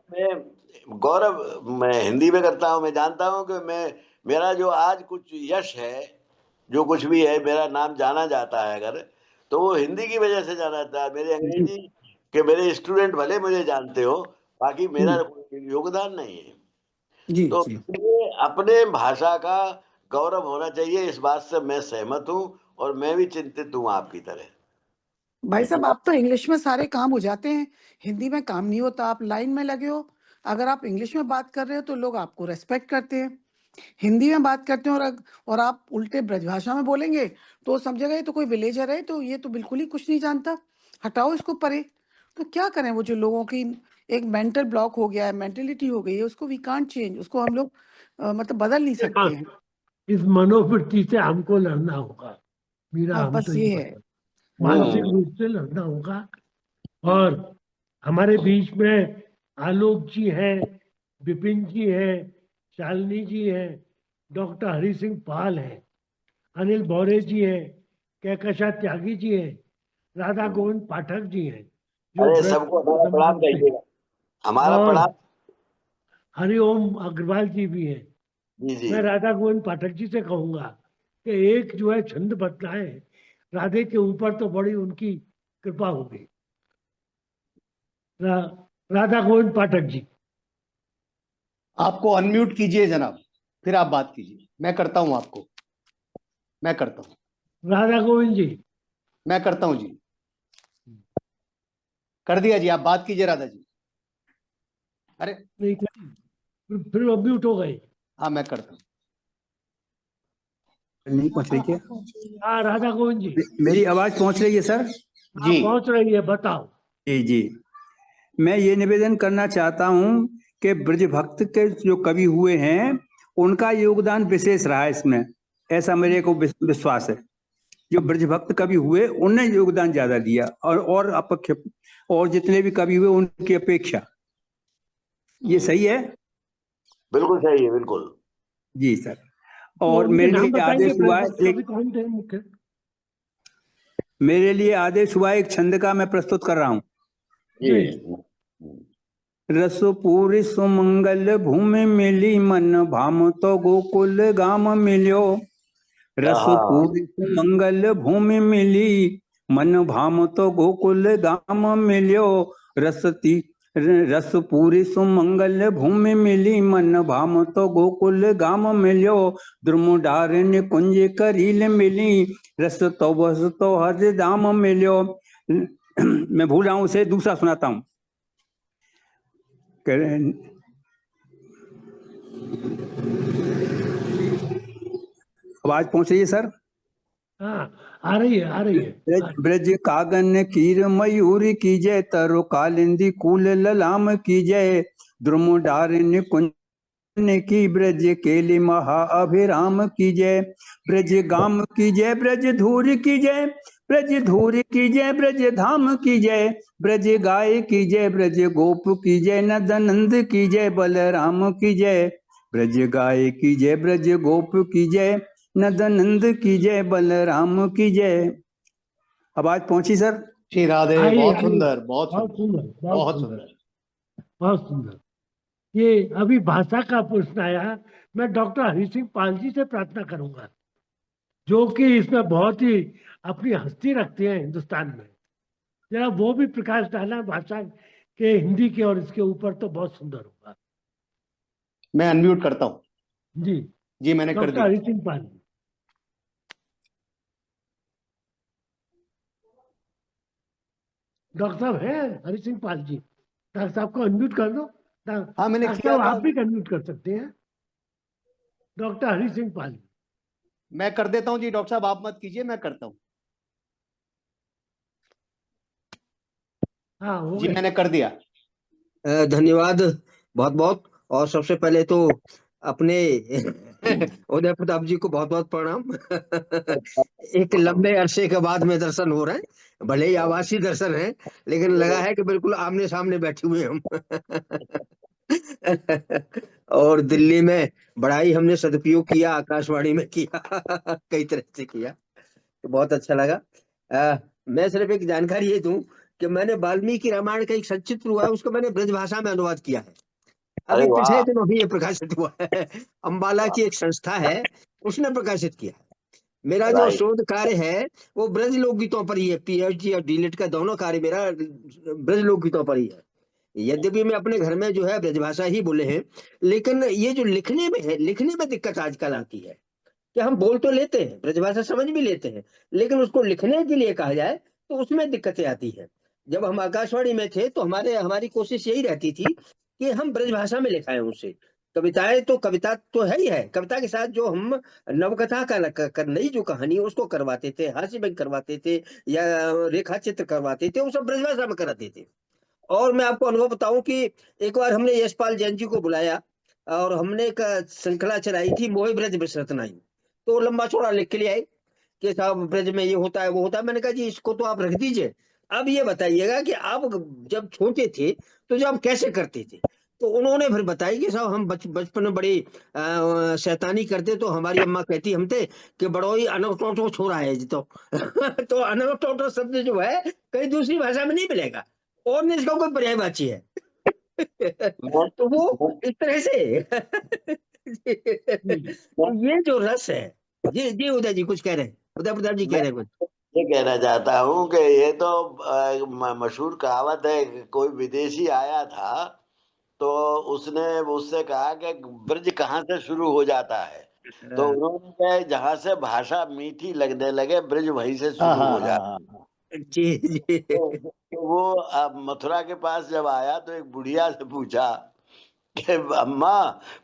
मैं हिंदी में करता हूँ। मैं जानता हूँ कि मेरा जो आज कुछ यश है, जो कुछ भी है, मेरा नाम जाना जाता है अगर, तो वो हिंदी की वजह से जाना जाता है। मेरे अंग्रेजी के मेरे स्टूडेंट भले मुझे जानते हो, बाकी मेरा योगदान नहीं है। तो ये अपने भाषा का गौरव होना चाहिए, इस बात से मैं सहमत हूँ और मैं भी चिंतित हूँ आपकी तरह। भाई साहब, आप तो इंग्लिश में सारे काम हो जाते हैं, हिंदी में काम नहीं होता। आप लाइन में लगे हो, अगर आप इंग्लिश में बात कर रहे हो तो लोग आपको रेस्पेक्ट करते हैं, हिंदी में बात करते हैं और आप उल्टे ब्रजभाषा में बोलेंगे तो समझेगा ये तो कोई विलेजर है, तो ये तो बिल्कुल ही कुछ नहीं जानता, हटाओ इसको परे। तो क्या करें, वो जो लोगों की एक मेंटल ब्लॉक हो गया है, मेंटेलिटी हो गई है, उसको वी कांट चेंज, उसको हम लोग मतलब बदल नहीं सकते हैं। इस मनोवृत्ति से हमको लड़ना होगा मीरा, हाँ, हम बस तो ये ये है। मानसिक रूप से लड़ना होगा। और हमारे बीच में आलोक जी हैं, विपिन जी हैं, शालिनी जी हैं, डॉक्टर हरि सिंह पाल हैं, अनिल बौरे जी हैं, कहकशा त्यागी जी हैं, राधा गोविंद पाठक जी हैं, अरे सबको हमारा प्रणाम कहिएगा, हमारा प्रणाम। हरिओम अग्रवाल जी भी हैं। जी जी। मैं राधा गोविंद पाठक जी से कहूंगा कि एक जो है छंद बतलाए, राधे के ऊपर तो बड़ी उनकी कृपा होगी। राधा गोविंद पाठक जी, आपको अनम्यूट कीजिए जनाब, फिर आप बात कीजिए। मैं करता हूं आपको, मैं करता हूं। राधा गोविंद जी, मैं करता हूं जी, कर दिया जी, आप बात कीजिए राधा जी। अरे नहीं, फिर अनम्यूट हो गए। हाँ, मैं करता हूं। नहीं पहुंच रही क्या? हाँ राधा गोविंद जी, मेरी आवाज पहुंच रही है सर? जी पहुंच रही है, बताओ। जी जी, मैं ये निवेदन करना चाहता हूं कि ब्रज भक्त के जो कवि हुए हैं उनका योगदान विशेष रहा है इसमें, ऐसा मेरे को विश्वास है। जो ब्रज भक्त कवि हुए उनने योगदान ज्यादा दिया और जितने भी कवि हुए उनकी अपेक्षा। ये सही है? बिल्कुल सही है, बिल्कुल जी सर। और मेरे लिए आदेश हुआ है, मेरे लिए आदेश हुआ एक छंद का मैं प्रस्तुत कर रहा हूँ। रस पूरी सुमंगल भूमि मिली, मन भाम तो गोकुल गाम मिल्यो। रस पूरी सुमंगल भूमि मिली, मन भाम तो गोकुल गाम मिल्यो। रस पूरी सुमंगल भूमि मिली, मन भाम तो गोकुल गाम मिल्यो। द्रुमदारिणी कुंज करील मिली, रस तो बस तो हर दाम मिल्यो। मैं भूल रहा हूं, उसे दूसरा सुनाता हूं। आवाज पहुंच रही है सर? हाँ आ रही है, आ रही है। ब्रज कागन कीर मयूरी की जय, तरो कालिंदी कूल ललाम की जय। द्रुमदारिणी कुंज की, ब्रज केली महा अभिराम की जय। ब्रज गाम की जय, ब्रज धूर की जय, ब्रज धूर की जय, ब्रज धाम की जय। ब्रज गाय की जय, ब्रज गोप की जय, नंदनंद की जय, बलराम की जय। ब्रज गाय की जय, ब्रज गोप की जय, नंदनंद की जय, बलराम की जय। आवाज पहुंची सर? श्री राधे। आइए, बहुत आइए। सुंदर, बहुत बहुत सुंदर, सुंदर, बहुत सुंदर। बहुत सुंदर। ये अभी भाषा का प्रश्न आया, मैं डॉक्टर हरि सिंह पाल जी से प्रार्थना करूंगा, जो कि इसमें बहुत ही अपनी हस्ती रखते हैं हिंदुस्तान में। जरा वो भी प्रकाश डालना भाषा के हिंदी के और इसके ऊपर, तो बहुत सुंदर होगा। मैं अनम्यूट करता हूँ। जी, जी मैंने कर डॉक्टर दिया। हरि सिंह पाल जी। डॉक्टर साहब हैं हरि सिंह पाल जी? डॉक्टर साहब को अनम्यूट कर दो। हाँ मैंने डॉक्टर किया साहब था। आप भी अनम्यूट कर सकते हैं। डॉक्टर हरि सिंह पाल जी। मैं कर देता हूँ जी, डॉक्टर साहब आप मत कीजिए, मैं करता हूँ। हाँ, हो जी गया। मैंने कर दिया। धन्यवाद बहुत बहुत। और सबसे पहले तो अपने उदय प्रताप जी को बहुत बहुत प्रणाम। एक लंबे अरसे के बाद में दर्शन हो रहे हैं, भले ही आभासी दर्शन है, लेकिन लगा है कि बिल्कुल आमने सामने बैठे हुए हम। और दिल्ली में बड़ा ही हमने सदुपयोग किया, आकाशवाणी में किया, कई तरह से किया, तो बहुत अच्छा लगा। मैं सिर्फ एक जानकारी ये दूं कि मैंने वाल्मीकि रामायण का एक सचित्र हुआ है, उसको मैंने ब्रज भाषा में अनुवाद किया है। अरे अभी वाह। पिछले दिनों भी ये प्रकाशित हुआ है। अंबाला की एक संस्था है, उसने प्रकाशित किया है। मेरा जो राइट। शोध कार्य है वो ब्रज लोकगीतों पर ही है, पीएचडी और डीलिट का दोनों कार्य मेरा ब्रज लोकगीतों पर ही है। यद्यपि मैं अपने घर में जो है ब्रजभाषा ही बोले हैं, लेकिन ये जो लिखने में है, लिखने में दिक्कत आजकल आती है कि हम बोल तो लेते हैं, ब्रजभाषा समझ भी लेते हैं, लेकिन उसको लिखने के लिए कहा जाए तो उसमें दिक्कतें आती है। जब हम आकाशवाणी में थे तो हमारी कोशिश यही रहती थी कि हम ब्रजभाषा में लिखाएं उनसे कविताएं। तो कविता तो है ही है, कविता के साथ जो हम नवकथा का नई जो कहानी है उसको करवाते थे, हास्य व्यंग करवाते थे या रेखा चित्र करवाते थे, वो सब ब्रजभाषा में कराते थे। और मैं आपको अनुभव बताऊं कि एक बार हमने यशपाल जैन जी को बुलाया और हमने एक श्रृंखला चलाई थी, मोहि ब्रज बिसरत नहीं। तो वो लंबा चौड़ा लिख के लिए आए कि साहब ब्रज में ये होता है वो होता है। मैंने कहा जी इसको तो आप रख दीजिए, अब ये बताइएगा कि आप जब छोटे थे तो जब आप कैसे करते थे। तो उन्होंने फिर बताया कि साहब हम बचपन में बड़ी शैतानी करते, तो हमारी अम्मा कहती हमसे कि बड़ो ही अनवटोटो छोरा है जी। तो तो अनवटोटो शब्द जो है कहीं दूसरी भाषा में नहीं मिलेगा, और नहीं इसका कोई पर्यायवाची है। मैं, तो वो मैं, इस तरह से मैं तो ये जो रस है, जी उदय जी कुछ कह रहे हैं, उदय प्रताप जी कह मैं रहे हैं कुछ। ये कहना चाहता हूँ कि ये तो मशहूर कहावत है कि कोई विदेशी आया था तो उसने उससे कहा कि ब्रज कहाँ से शुरू हो जाता है। तो उन्होंने कहा जहां से भाषा मीठी लगने लगे ब्रज वहीं से हाँ शुरू हाँ हो हाँ जाता। हाँ। जी जी तो वो मथुरा के पास जब आया तो एक बुढ़िया से पूछा कि अम्मा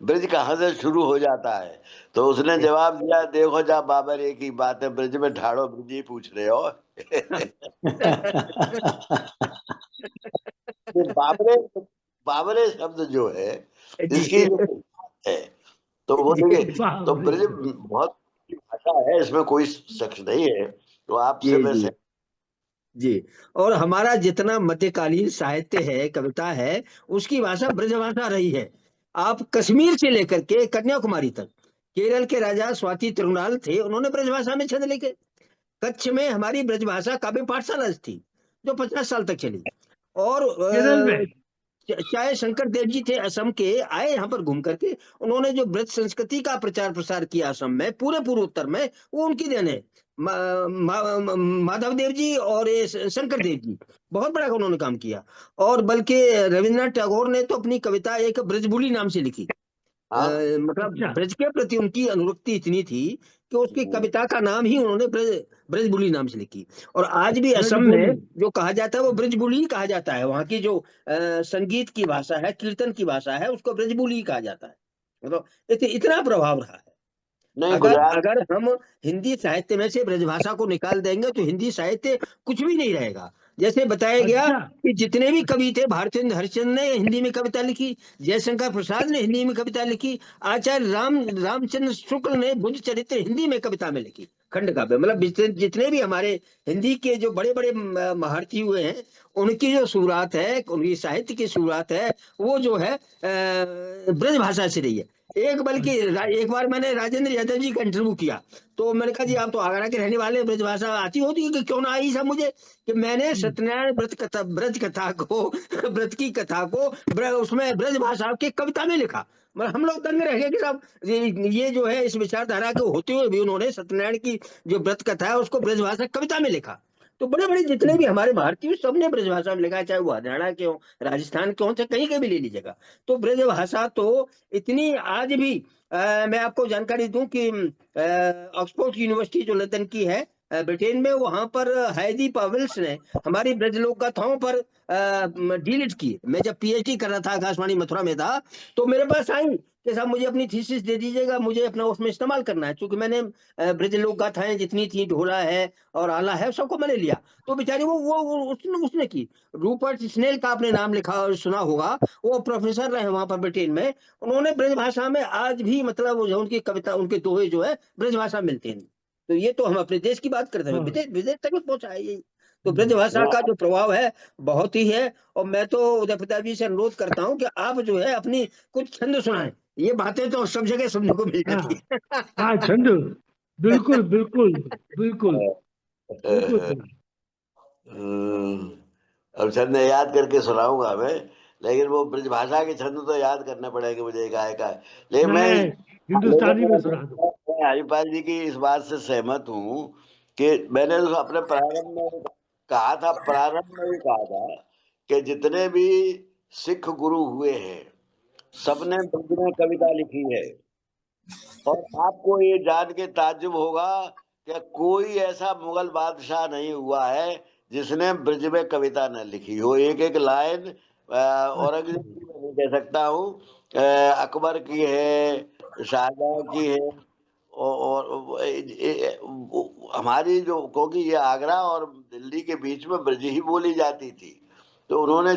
ब्रज कहाँ से शुरू हो जाता है। तो उसने जवाब दिया, देखो जा बाबर एक ही बात है, ब्रज में ठाड़ो ब्रज ही पूछ रहे हो। ये बाबरे बाबरे शब्द जो है जी इसकी जो है तो वो जी देखिए, वाह, तो बड़े ब्रज बहुत अच्छी भाषा है, इसमें कोई शक नहीं है। तो आपसे जी मैं जी जी। और हमारा जितना मध्यकालीन साहित्य है, कविता है, उसकी भाषा ब्रजभाषा रही है। आप कश्मीर से लेकर के कन्याकुमारी तक, केरल के राजा स्वाति तिरुनाल थे, उन्होंने ब्रजभाषा में छंद लिखे। कच्छ में हमारी ब्रजभाषा काव्य पाठशाला थी जो 50 साल तक चली। और केरल में। चाहे शंकर देव जी थे असम के, आए यहाँ पर घूम करके, उन्होंने जो ब्रज संस्कृति का प्रचार प्रसार किया असम में, पूरे पूर्वोत्तर में, वो उनकी देन है। माधव देव जी और ये शंकर देव जी बहुत बड़ा उन्होंने काम किया। और बल्कि रविन्द्रनाथ टैगोर ने तो अपनी कविता एक ब्रजबुली नाम से लिखी। हाँ। मतलब अच्छा। ब्रज के प्रति उनकी अनुरक्ति इतनी थी कि उसकी कविता का नाम ही उन्होंने ब्रजबुली नाम से लिखी। और आज भी ब्रज असम में बोली। जो कहा जाता है वो ब्रजबुली ही कहा जाता है। वहाँ की जो संगीत की भाषा है, कीर्तन की भाषा है, उसको ब्रजबुली ही कहा जाता है। मतलब इतना प्रभाव रहा है। नहीं अगर गुजरात। अगर हम हिंदी साहित्य में से ब्रजभाषा को निकाल देंगे तो हिंदी साहित्य कुछ भी नहीं रहेगा। जैसे बताया गया अच्छा। कि जितने भी कवि थे, भारतेंद्र हरिश्चंद्र ने हिंदी में कविता लिखी, जयशंकर प्रसाद ने हिंदी में कविता लिखी, आचार्य रामचंद्र शुक्ल ने बुद्ध चरित्र हिंदी में कविता में लिखी, खंड काव्य। मतलब जितने भी हमारे हिंदी के जो बड़े बड़े महारथी हुए हैं, उनकी जो शुरुआत है, उनकी साहित्य की शुरुआत है, वो जो है ब्रज भाषा से रही है। एक बार मैंने राजेंद्र यादव जी का इंटरव्यू किया, तो मैंने कहा जी आप तो आगरा के रहने वाले, ब्रजभाषा आती होती है कि क्यों ना आई सब मुझे, कि मैंने सत्यनारायण ब्रज कथा को ब्रज की कथा को उसमें ब्रजभाषा की कविता में लिखा। मतलब हम लोग दंग रह गए कि साहब ये जो है इस विचारधारा के होते हुए भी उन्होंने सत्यनारायण की जो व्रत कथा है उसको ब्रजभाषा कविता में लिखा। तो बड़े बड़े जितने भी हमारे भारतीय सबने ब्रजभाषा में लिखा है, चाहे वो हरियाणा के हो, राजस्थान के हो, चाहे कहीं के भी ले लीजिएगा। तो ब्रजभाषा तो इतनी आज भी मैं आपको जानकारी दूं कि ऑक्सफोर्ड यूनिवर्सिटी जो लंदन की है ब्रिटेन में, वहां पर हैदी पावेल्स ने हमारी ब्रज लोक गाथाओं पर डीलिट की। मैं जब पीएचडी कर रहा था आकाशवाणी मथुरा में था, तो मेरे पास आई कि साहब मुझे अपनी थीसिस दे दीजिएगा, मुझे अपना उसमें इस्तेमाल करना है, क्योंकि मैंने ब्रज लोक गाथाएं जितनी थी, ढोला है और आला है, सबको मैंने लिया। तो बेचारी वो उसने की। रूपर्ट स्नेल का आपने नाम लिखा सुना होगा, वो प्रोफेसर रहे वहां पर ब्रिटेन में। उन्होंने ब्रज भाषा में आज भी मतलब जो उनकी कविता, उनके दोहे जो है ब्रज भाषा मिलते हैं। तो ये तो हम अपने देश की बात करते हैं, विदेश विदेश तक भी पहुंचा है ये। तो ब्रज भाषा का जो प्रभाव है बहुत ही है। और मैं तो उदय प्रताप जी से अनुरोध करता हूँ कि आप जो है अपनी कुछ छंद सुनाएं। ये बातें तो सब जगह सुनने को मिल जाती है। हाँ छंद, बिल्कुल बिल्कुल बिल्कुल बिल्कुल। अब छंद याद करके सुनाऊंगा मैं, लेकिन वो ब्रजभाषा के छंद तो याद करने पड़ेंगे मुझे का। लेकिन मैं हिंदुस्तानी में सुना दो। हरिपाल जी की इस बात से सहमत हूँ कि मैंने तो अपने प्रारंभ में कहा था कि जितने भी सिख गुरु हुए हैं सबने ब्रज में कविता लिखी है। और आपको ये जान के ताज्जुब होगा कि कोई ऐसा मुगल बादशाह नहीं हुआ है जिसने ब्रज में कविता न लिखी हो। एक एक लाइन औरंगजेब की मैं नहीं कह सकता हूँ, अकबर की है, शाहजहां की है, और हमारी जो, क्योंकि ये आगरा और दिल्ली के बीच में ब्रज ही बोली जाती थी, तो उन्होंने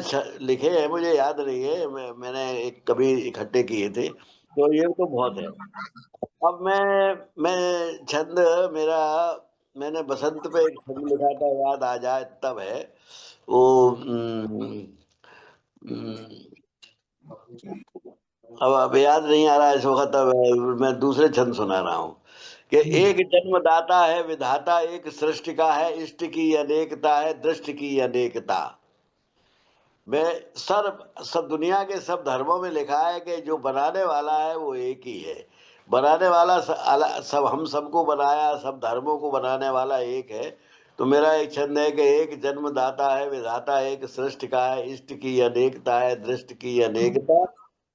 लिखे हैं, मुझे याद नहीं है, मैंने एक कभी इकट्ठे किए थे, तो ये तो बहुत है। अब मैं छंद मेरा, मैंने बसंत पे एक छंद लिखा था, याद आ जाए तब है वो। अब याद नहीं आ रहा इस वक्त, अब मैं दूसरे छंद सुना रहा हूँ कि एक जन्मदाता है विधाता, एक सृष्टि का है, इष्ट की अनेकता है, दृष्टि की अनेकता। मैं सब दुनिया के सब धर्मों में लिखा है कि जो बनाने वाला है वो एक ही है। बनाने वाला सब हम सबको बनाया, सब धर्मों को बनाने वाला एक है। तो मेरा एक छंद है कि एक जन्मदाता है विधाता, एक सृष्टि का है, इष्ट की अनेकता है, दृष्टि की अनेकता।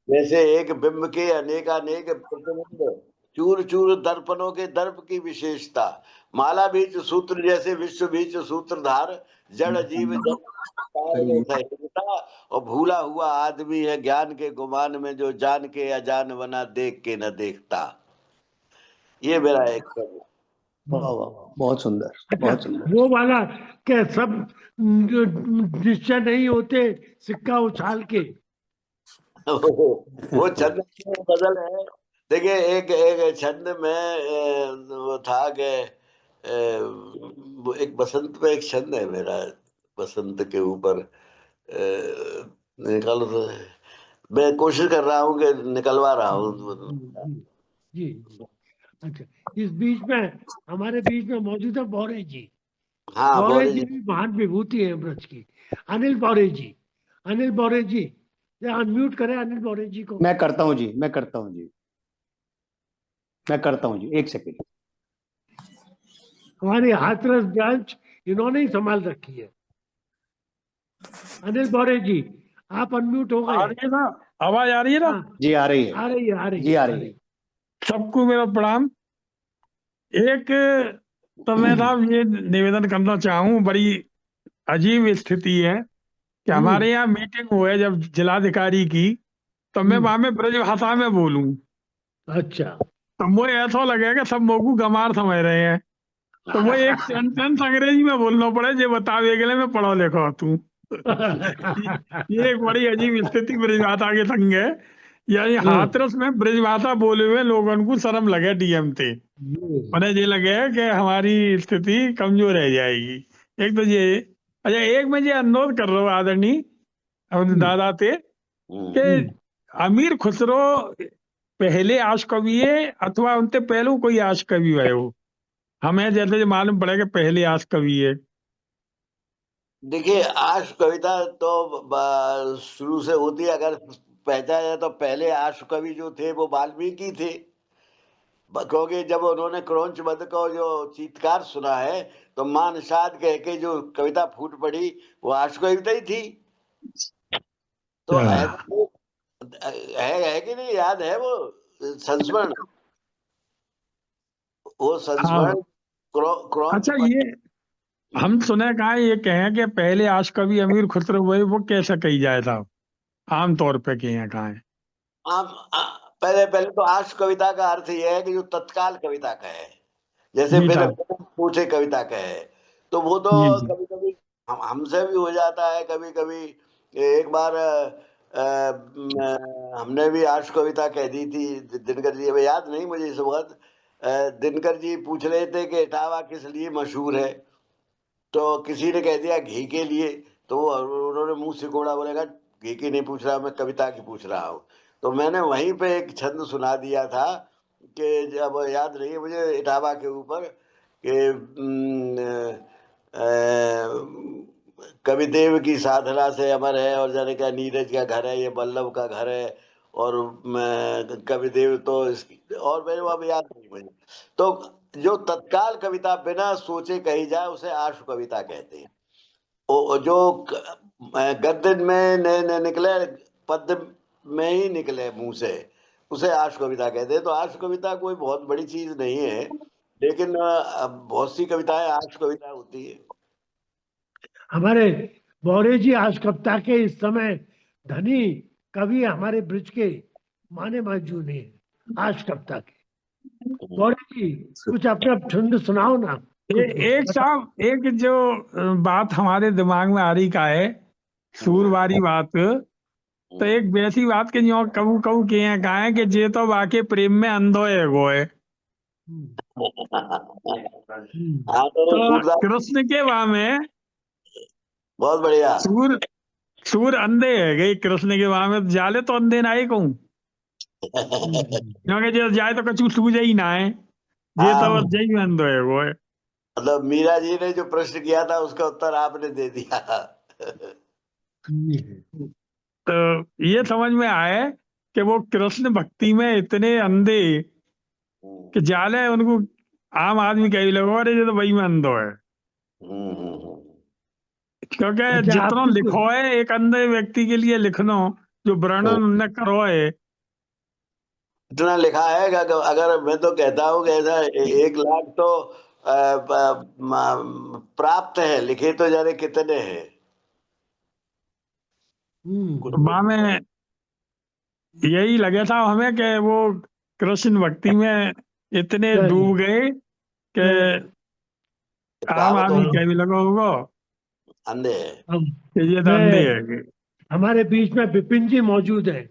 जैसे एक बिंब के अनेकानेक प्रतिबिंब, चूर चूर दर्पणों के दर्प की विशेषता, माला बीच सूत्र जैसे विश्व बीच सूत्रधार, जड़ जीव और भूला हुआ आदमी है ज्ञान के गुमान में, जो जान के अजान बना, देख के न देखता। ये मेरा एक बहुत सुंदर, बहुत सुंदर। वो वाला क्या सब निश्चय नहीं होते सिक्का उछाल के। वो छंद बदल है। देखिए एक एक छंद में वो था कि एक बसंत पे एक छंद है मेरा, बसंत के ऊपर निकालो तो, मैं कोशिश कर रहा हूँ कि निकलवा रहा हूँ। जी अच्छा, इस बीच में हमारे बीच में मौजूद है बौरे जी। हाँ, बौरे जी भी महान विभूति है ब्रज की। अनिल बौरे जी, अनिल बौरे जी अनम्यूट करें अनिल बौरे जी को। मैं करता हूँ जी, एक सेकेंड। हमारी हाथरस ब्रांच इन्होंने ही संभाल रखी है। अनिल बौरे जी आप अनम्यूट हो गए। आ रही है ना, आवाज आ रही है ना? जी आ रही है, आ रही है, आ रही जी है, आ रही है। सबको मेरा प्रणाम। एक तो मैं साहब ये निवेदन करना चाहूँ, बड़ी अजीब स्थिति है कि हमारे यहाँ मीटिंग हुए जब जिलाधिकारी की, तो मैं वहां में ब्रज भाषा में बोलूं। अच्छा, तो मुझे ऐसा लगे कि सब मोगू गमार समझ रहे हैं, तो वो एक सेंटेंस अंग्रेजी में बोलना पड़े, जो बतावे के लिए मैं पढ़ा लिखा तू। ये एक बड़ी अजीब स्थिति ब्रजभाषा के संग है। यानी हाथरस में ब्रजभाषा बोले हुए लोगों को शर्म लगे डीएम थे, उन्हें ये लगे कि हमारी स्थिति कमजोर रह जाएगी। एक तो ये, अच्छा एक मैं ये अनुरोध कर रहा हूँ आदरणीय दादा थे कि अमीर खुसरो पहले आश कवि है अथवा उनते पहलू कोई आश कवि है वो? हमें जैसे मालूम पड़े कि पहले आश कवि है। देखिए, आश कविता तो शुरू से होती है। अगर पहचाना जाए तो पहले आश कवि जो थे वो वाल्मीकि थे, क्योंकि जब उन्होंने क्रौंच वध को जो चीत्कार सुना है तो मां निषाद कह के जो कविता फूट पड़ी वो आश कविता ही थी। तो है कि नहीं, याद है वो संस्मरण, वो संस्मरण क्रौंच। अच्छा, ये हम सुने कहा ये कहें कि पहले आश कवि अमीर खुसरो हुए, वो कैसा कही जाए था आमतौर पे कहें कहा है? पहले पहले तो आश कविता का अर्थ यह है कि जो तत्काल कविता का है, जैसे जी पहले साहब। पूछे कविता का है, तो वो तो जी जी। कभी कभी हमसे भी हो जाता है। कभी कभी एक बार हमने भी आश कविता कह दी थी। दिनकर जी, अभी याद नहीं मुझे इस वक्त, दिनकर जी पूछ रहे थे कि इटावा किस लिए मशहूर है, तो किसी ने कह दिया घी के लिए, तो उन्होंने मुंह सिकोड़ा, बोलेगा घी की नहीं पूछ रहा, मैं कविता की पूछ रहा हूँ। तो मैंने वहीं पे एक छंद सुना दिया था कि जब याद नहीं है मुझे, इटावा के ऊपर कि कविदेव की साधना से अमर है और जाने क्या नीरज का घर है, ये बल्लभ का घर है, और कविदेव तो और मेरे वहां याद नहीं मुझे। तो जो तत्काल कविता बिना सोचे कही जाए उसे आशु कविता कहते हैं। जो गद्य में ने निकले, पद्य में ही निकले मुंह से, उसे आशु कविता कहते हैं। तो आशु कविता कोई बहुत बड़ी चीज नहीं है, लेकिन बहुत सी कविताएं आशु कविता होती है। हमारे बौरे जी आज कविता के इस समय धनी कवि हमारे ब्रिज के माने मौजूद हैं आज कविता के। बौरे जी कुछ अपना छंद सुनाओ ना। एक साहब, एक जो बात हमारे दिमाग में आ रही का है, सूर वाली बात, तो एक वैसी बात के जो कबू कबू के हैं कहा है कि जे तो वाके प्रेम में अंधो है गो है। हाँ, तो कृष्ण के वहां में बहुत बढ़िया। सूर अंधे है गई, कृष्ण के वहां में जाले तो अंधे ना ही कहूं, क्योंकि जो जाए तो कछु सूझे ही ना है, जे तो बस जय में अंधो है वो है। मतलब मीरा जी ने जो प्रश्न किया था उसका उत्तर आपने दे दिया। तो ये समझ में आए कि वो कृष्ण भक्ति में इतने अंधे कि जाले उनको आम आदमी कह लगे अरे ये तो वही में अंधो है, क्योंकि अच्छा, जितना लिखो है एक अंधे व्यक्ति के लिए लिखनो, जो वर्णन उनने करो है, इतना लिखा है कि अगर मैं तो कहता हूँ कि ऐसा 1 लाख तो प्राप्त है, लिखे तो जाने कितने हैं। वहां में यही लगे था हमें कि वो कृष्ण भक्ति में इतने डूब गए कि आम आदमी कह भी लगो होगा अंधे कि ये तो अंधे है। हमारे बीच में विपिन जी मौजूद हैं।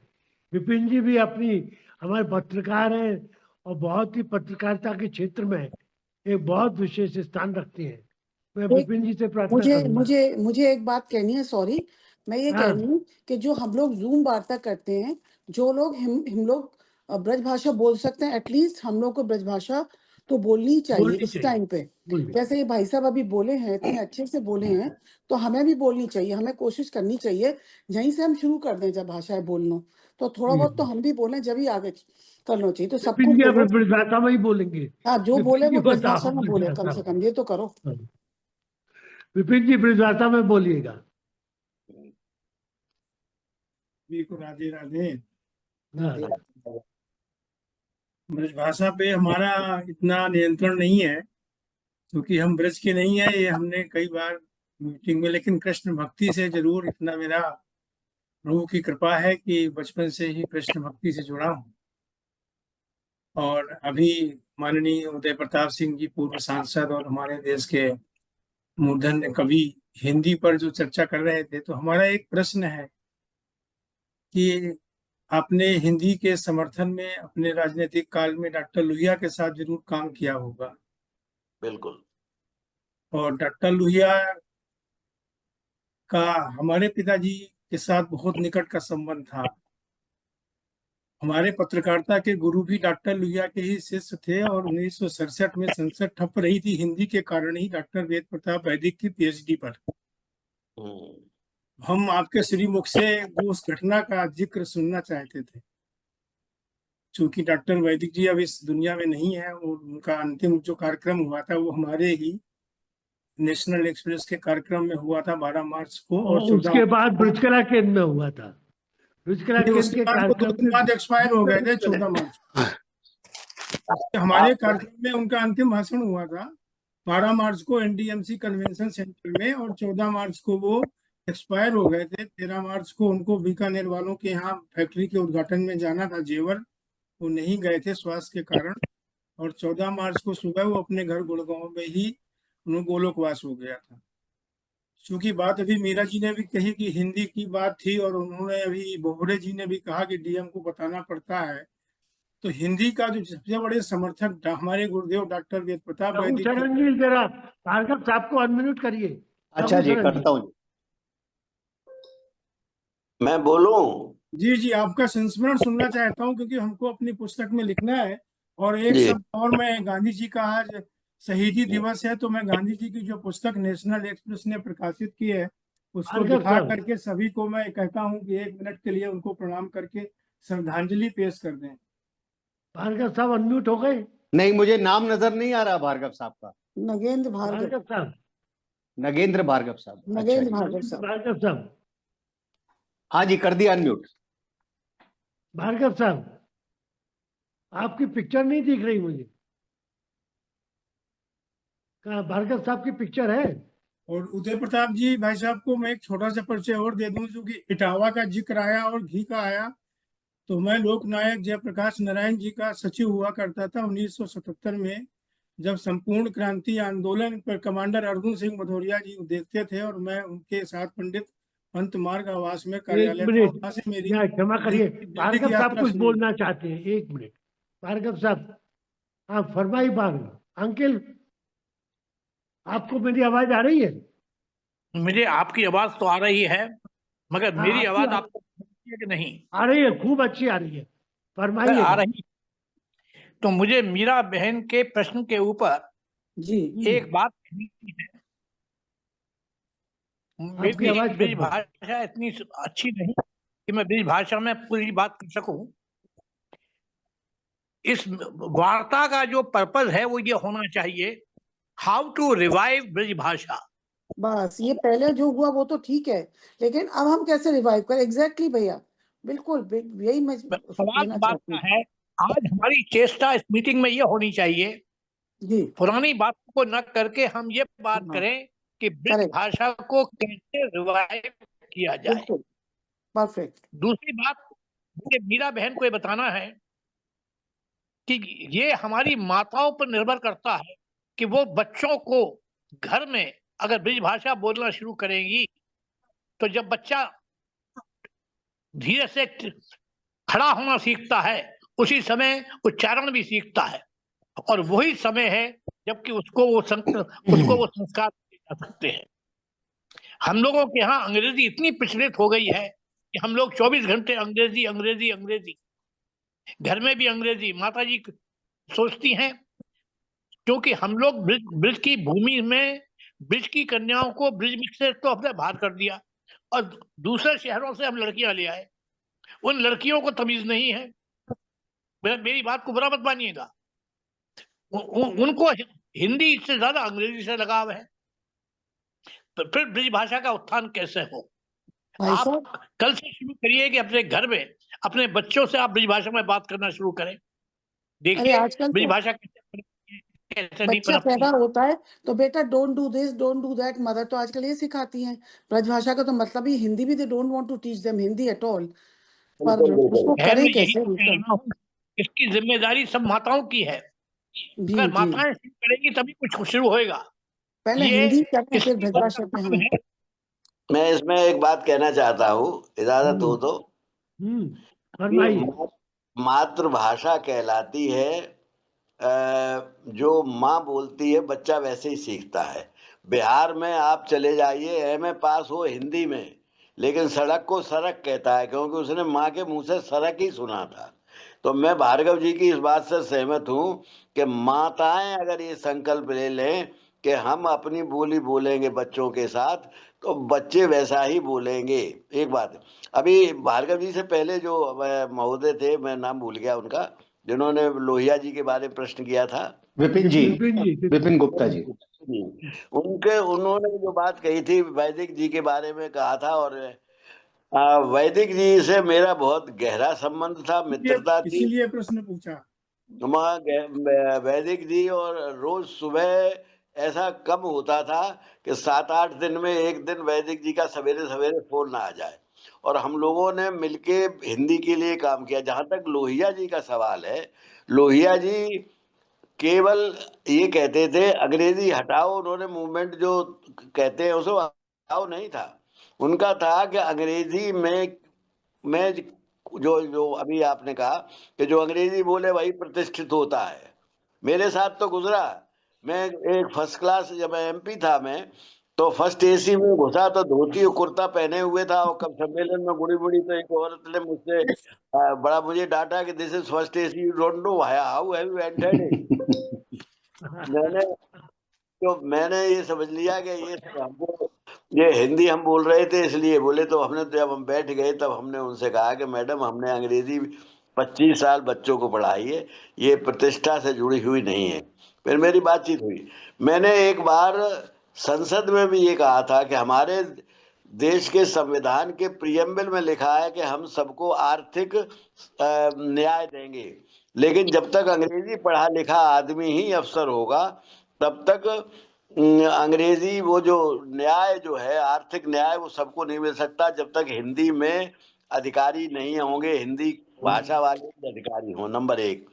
विपिन जी भी अपनी हमारे पत्रकार हैं और बहुत ही पत्रकारिता के क्षेत्र में एक बहुत विशेष स्थान रखते हैं। मैं विपिन जी से प्रार्थना मुझे करूंगा। मुझे मुझे एक बात कहनी है, सॉरी, मैं ये कह रही हूँ कि जो हम लोग जूम वार्ता करते हैं, जो लोग हम लोग ब्रज भाषा बोल सकते हैं, एटलीस्ट हम लोग को ब्रज भाषा तो बोलनी चाहिए इस टाइम पे। जैसे ये भाई साहब अभी बोले हैं, इतने अच्छे से बोले हैं, तो हमें भी बोलनी चाहिए, हमें कोशिश करनी चाहिए। यहीं से हम शुरू कर दें जब भाषाएं बोलना, तो थोड़ा बहुत तो हम भी बोलें, जब ही आगे करना चाहिए। तो सबको विपिन जी बोलो, ब्रज भाषा में ही बोलेंगे। हाँ, जो बोले विपिन जी वो ब्रज बताओ, भाषा में बोले, कम से कम ये तो करो। विपिन जी ब्रज भाषा में बोलिएगा। को राधे राधे। ब्रज भाषा पे हमारा इतना नियंत्रण नहीं है, क्योंकि हम ब्रज के नहीं है। ये हमने कई बार मीटिंग में, लेकिन कृष्ण भक्ति से जरूर इतना मेरा प्रभु की कृपा है कि बचपन से ही कृष्ण भक्ति से जुड़ा हूँ। और अभी माननीय उदय प्रताप सिंह जी, पूर्व सांसद और हमारे देश के मूर्धन्य कवि, हिंदी पर जो चर्चा कर रहे थे, तो हमारा एक प्रश्न है कि आपने हिंदी के समर्थन में अपने राजनीतिक काल में डॉक्टर लोहिया के साथ जरूर काम किया होगा। बिल्कुल। और डॉक्टर लोहिया का हमारे पिताजी के साथ बहुत निकट का संबंध था। हमारे पत्रकारिता के गुरु भी डॉक्टर लोहिया के ही शिष्य थे और 1967 में संसद ठप रही थी हिंदी के कारण ही डॉक्टर वेद प्रताप वैदिक की पीएचडी पर। हम आपके श्रीमुख से वो उस घटना का जिक्र सुनना चाहते थे। चूंकि डॉक्टर वैदिक जी अब इस दुनिया में नहीं है और उनका अंतिम जो कार्यक्रम हुआ था वो हमारे ही नेशनल एक्सप्रेस के कार्यक्रम में हुआ था 12 मार्च को, और 14 उसके बाद ब्रिजकला केंद्र में हुआ था। ब्रिजकला नहीं, केंद्र उसके के बाद वो 2 कार्यक्रम दिन बाद एक्सपायर हो गए थे 14 मार्च को। हमारे कार्यक्रम में उनका अंतिम भाषण हुआ था 12 मार्च को एनडीएमसी कन्वेंशन सेंटर में, और 14 मार्च को वो एक्सपायर हो गए थे। 13 मार्च को उनको बीकानेर वालों के यहाँ फैक्ट्री के उद्घाटन में जाना था जेवर, वो नहीं गए थे स्वास्थ्य के कारण, और 14 मार्च को सुबह वो अपने घर गुड़गांव में ही उन्हें गोलोकवास हो गया था। क्योंकि बात अभी मीरा जी ने भी कही कि हिंदी की बात थी, और उन्होंने अभी बोहरे जी ने भी कहा कि डीएम को बताना पड़ता है, तो हिंदी का जो सबसे बड़े समर्थक हमारे गुरुदेव डॉक्टर वेद प्रताप वैदिक शरण जी जरा भार्गव साहब को अनम्यूट करिए। अच्छा जी, करता हूँ। मैं बोलूं? जी जी, आपका संस्मरण सुनना चाहता हूं, क्योंकि हमको अपनी पुस्तक में लिखना है। और एक जी। शब्द और, मैं गांधी जी का आज शहीदी दिवस है, तो मैं गांधी जी की जो पुस्तक नेशनल एक्सप्रेस ने प्रकाशित की है उसको भार्गव दिखा साहब। करके सभी को मैं कहता हूं कि 1 मिनट के लिए उनको प्रणाम करके श्रद्धांजलि पेश कर दें। भार्गव साहब अनम्यूट हो गए? नहीं, मुझे नाम नजर नहीं आ रहा भार्गव साहब का। नगेंद्र भार्गव भार्गव साहब। नगेंद्र भार्गव साहब। अच्छा नगेंद्र जी। भार्गव साहब। भार्गव साहब। हाँ जी, कर दिया अनम्यूट। भार्गव साहब, आपकी पिक्चर नहीं दिख रही मुझे। कहाँ भार्गव साहब की पिक्चर है? और उदय प्रताप जी, भाई साहब को मैं एक छोटा सा परिचय और दे दूं, जो कि इटावा का जिक्र आया और घी का आया, तो मैं लोकनायक जयप्रकाश नारायण जी का सचिव हुआ करता था 1977 में, जब संपूर्ण क्रांति आंदोलन पर कमांडर अर्जुन सिंह भदौरिया जी देखते थे, और मैं उनके साथ पंडित पंत मार्ग आवास में एक कार्यालय था, मिनट, वहां से मेरी यहाँ क्षमा करिए, दिल्ली की भार्गव साहब यात्रा कुछ शुरू हुई। बोलना चाहते हैं। एक मिनट भार्गव साहब, हाँ फरमाइए। भार्गव अंकल, आपको मेरी आवाज आ रही है? मुझे आपकी आवाज तो आ रही है, मगर हाँ, मेरी आपकी आवाज आपको सुनती है कि नहीं? आ रही है, खूब अच्छी आ रही है, अगर फरमाइए। आ रही तो मुझे मीरा बहन के प्रश्न के ऊपर जी एक बात कहनी है। आपकी मेरी आवाज ब्रिज कट गई। भाषा इतनी अच्छी नहीं कि मैं ब्रिज भाषा में पूरी बात कर सकूं। इस वार्ता का जो पर्पज है वो ये होना चाहिए, हाउ टू रिवाइव ब्रिज भाषा। बस, ये पहले जो हुआ वो तो ठीक है, लेकिन अब हम कैसे रिवाइव करें? एग्जैक्टली भैया, बिल्कुल यही मैं सवाल लेना बात चाहती का हूँ। है, आज हमारी चेष्टा इस मीटिंग में ये होनी चाहिए, जी पुरानी बातों को न करके हम ये बात हाँ, करें कि ब्रिज करेक्ट, भाषा को कैसे रिवाइव किया जाए। बिल्कुल परफेक्ट। दूसरी बात, मुझे मीरा बहन को ये बताना है कि ये हमारी माताओं पर निर्भर करता है कि वो बच्चों को घर में अगर ब्रिज भाषा बोलना शुरू करेंगी, तो जब बच्चा धीरे से खड़ा होना सीखता है, उसी समय उच्चारण भी सीखता है, और वही समय है जबकि उसको वो संस्कार दिए जा सकते हैं। हम लोगों के यहाँ अंग्रेजी इतनी प्रचलित हो गई है कि हम लोग 24 घंटे अंग्रेजी अंग्रेजी अंग्रेजी, घर में भी अंग्रेजी। माता जी सोचती हैं, क्योंकि हम लोग ब्रिज की भूमि में ब्रिज की कन्याओं को ब्रिज से तो हमने बाहर कर दिया, और दूसरे शहरों से हम लड़कियां ले आए। उन लड़कियों को तमीज नहीं है, मेरी बात को बुरा मत मानिएगा, उनको हिंदी से ज्यादा अंग्रेजी से लगाव है। तो फिर ब्रिज भाषा का उत्थान कैसे हो? भाई आप साहब, कल से शुरू करिए कि अपने घर में अपने बच्चों से आप ब्रिज भाषा में बात करना शुरू करें। अरे देखिए आजकल ब्रिज तो भाषा कैसे नहीं बच्चा पनपती पैदा है। होता है तो बेटा don't do this don't do that, mother तो आजकल ये सिखाती हैं। ब्रजभाषा का तो मतलब ही हिंदी भी, they don't want to teach them Hindi at all, पर बिल्कुल बिल्कुल। उसको खैर, करें मैं यही कैसे तो कह बेटा? रहा हूँ, इसकी जिम्मेदारी सब माताओं की है। जी अगर जी, माताएं शुरू करेंगी तभी कुछ शुरू होएगा। पहले ये हिंदी करें फिर स्त्रियों का ब्रजभाषा पे। काम हाँ है। मैं इसमें एक बात कहना चाहता हूँ, इजाजत हो तो। ये फरमाइए। मातृभाषा कहलाती है, जो माँ बोलती है बच्चा वैसे ही सीखता है। बिहार में आप चले जाइए, एमए पास हो हिंदी में, लेकिन सड़क को सड़क कहता है, क्योंकि उसने माँ के मुंह से सड़क ही सुना था। तो मैं भार्गव जी की इस बात से सहमत हूं कि माताएं अगर ये संकल्प ले लें कि हम अपनी बोली बोलेंगे बच्चों के साथ, तो बच्चे वैसा ही बोलेंगे। एक बात, अभी भार्गव जी से पहले जो महोदय थे, मैं नाम भूल गया उनका, जिन्होंने लोहिया जी के बारे में प्रश्न किया था, विपिन जी, विपिन गुप्ता जी, उन्होंने जो बात कही थी वैदिक जी के बारे में कहा था, और वैदिक जी से मेरा बहुत गहरा संबंध था, मित्रता थी। इसीलिए प्रश्न पूछा। वैदिक जी और रोज सुबह ऐसा कम होता था कि 7-8 दिन में एक दिन वैदिक जी का सवेरे सवेरे फोन ना आ जाए, और हम लोगों ने मिलके हिंदी के लिए काम किया। जहां तक लोहिया जी का सवाल है, लोहिया जी केवल ये कहते थे अंग्रेजी हटाओ, उन्होंने मूवमेंट जो कहते हैं उसे हटाओ नहीं था, उनका था कि अंग्रेजी में जो जो अभी आपने कहा कि जो अंग्रेजी बोले वही प्रतिष्ठित होता है। मेरे साथ तो गुजरा, मैं एक फर्स्ट क्लास, जब एमपी था मैं, तो फर्स्ट एसी में घुसा तो धोती और कुर्ता पहने हुए था, और कब सम्मेलन में गुड़ी बुड़ी तो एक औरत ने मुझसे बड़ा मुझे डांटा कि this is first AC, you don't know how have you entered it. मैंने ये समझ लिया कि ये हमको, ये हिंदी हम बोल रहे थे इसलिए बोले। तो हमने, जब हम बैठ गए तब हमने उनसे कहा कि मैडम, हमने अंग्रेजी 25 साल बच्चों को पढ़ाई है, ये प्रतिष्ठा से जुड़ी हुई नहीं है। फिर मेरी बातचीत हुई। मैंने एक बार संसद में भी ये कहा था कि हमारे देश के संविधान के प्रियम्बल में लिखा है कि हम सबको आर्थिक न्याय देंगे, लेकिन जब तक अंग्रेजी पढ़ा लिखा आदमी ही अफसर होगा, तब तक अंग्रेजी वो जो न्याय जो है, आर्थिक न्याय, वो सबको नहीं मिल सकता जब तक हिंदी में अधिकारी नहीं होंगे, हिंदी भाषा वाले अधिकारी हों, नंबर एक।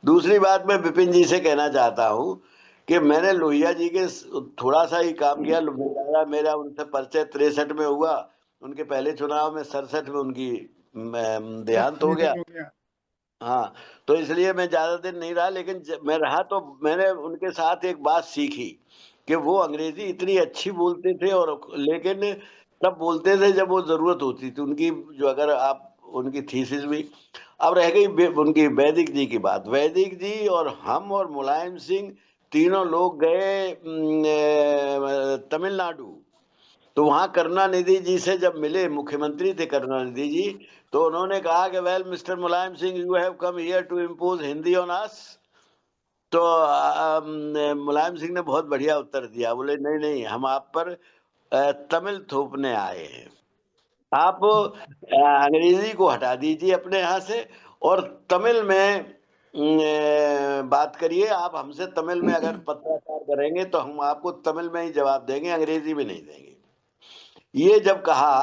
दूसरी बात मैं विपिन जी से कहना चाहता हूं कि मैंने लोहिया जी के थोड़ा सा ही काम किया, मेरा उनसे परिचय 63 में हुआ, उनके पहले चुनाव में 67 में उनकी देहांत हो गया। हाँ, तो इसलिए मैं ज्यादा दिन नहीं रहा, लेकिन मैं रहा तो मैंने उनके साथ एक बात सीखी कि वो अंग्रेजी इतनी अच्छी बोलते थे, और लेकिन तब बोलते थे जब वो जरूरत होती थी उनकी, जो अगर आप उनकी थीसिस भी। अब रह गई उनकी वैदिक जी की बात। वैदिक जी और हम और मुलायम सिंह तीनों लोग गए तमिलनाडु, तो वहां करुणानिधि जी से जब मिले, मुख्यमंत्री थे करुणानिधि जी, तो उन्होंने कहा कि well mister Mulayam Singh, you have come here to impose Hindi on us. तो मुलायम सिंह ने बहुत बढ़िया उत्तर दिया, बोले नहीं नहीं, हम आप पर तमिल थोपने आए हैं, आप अंग्रेजी को हटा दीजिए अपने यहाँ से और तमिल में बात करिए। आप हमसे तमिल में अगर पत्राचार करेंगे तो हम आपको तमिल में ही जवाब देंगे, अंग्रेजी में नहीं देंगे। ये जब कहा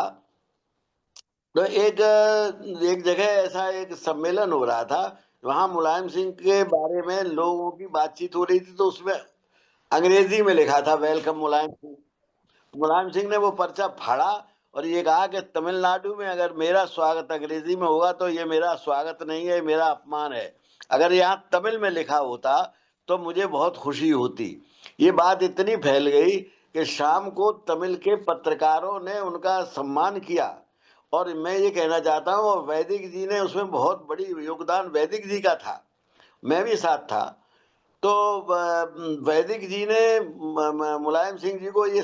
तो एक जगह ऐसा एक सम्मेलन हो रहा था, वहां मुलायम सिंह के बारे में लोगों की बातचीत हो रही थी, तो उसमें अंग्रेजी में लिखा था वेलकम मुलायम सिंह। मुलायम सिंह ने वो पर्चा फाड़ा और ये कहा कि तमिलनाडु में अगर मेरा स्वागत अंग्रेजी में होगा तो ये मेरा स्वागत नहीं है, मेरा अपमान है। अगर यहाँ तमिल में लिखा होता तो मुझे बहुत खुशी होती। ये बात इतनी फैल गई कि शाम को तमिल के पत्रकारों ने उनका सम्मान किया, और मैं ये कहना चाहता हूँ वैदिक जी ने उसमें बहुत बड़ी योगदान वैदिक जी का था, मैं भी साथ था। तो वैदिक जी ने मुलायम सिंह जी को ये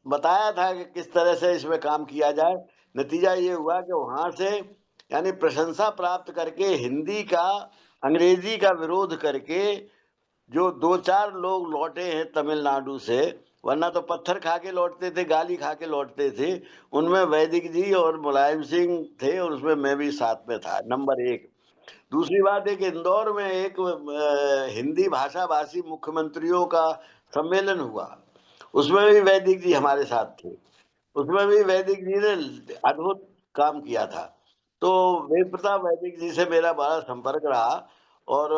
बताया था कि किस तरह से इसमें काम किया जाए। नतीजा ये हुआ कि वहां से यानी प्रशंसा प्राप्त करके हिंदी का अंग्रेजी का विरोध करके जो 2-4 लोग लौटे हैं तमिलनाडु से, वरना तो पत्थर खा के लौटते थे, गाली खा के लौटते थे, उनमें वैदिक जी और मुलायम सिंह थे, और उसमें मैं भी साथ में था, नंबर एक। दूसरी बात है कि इंदौर में एक हिंदी भाषा भाषी मुख्यमंत्रियों का सम्मेलन हुआ, उसमें भी वैदिक जी हमारे साथ थे, उसमें भी वैदिक जी ने अद्भुत काम किया था। तो वेद प्रताप वैदिक जी से मेरा बड़ा संपर्क रहा, और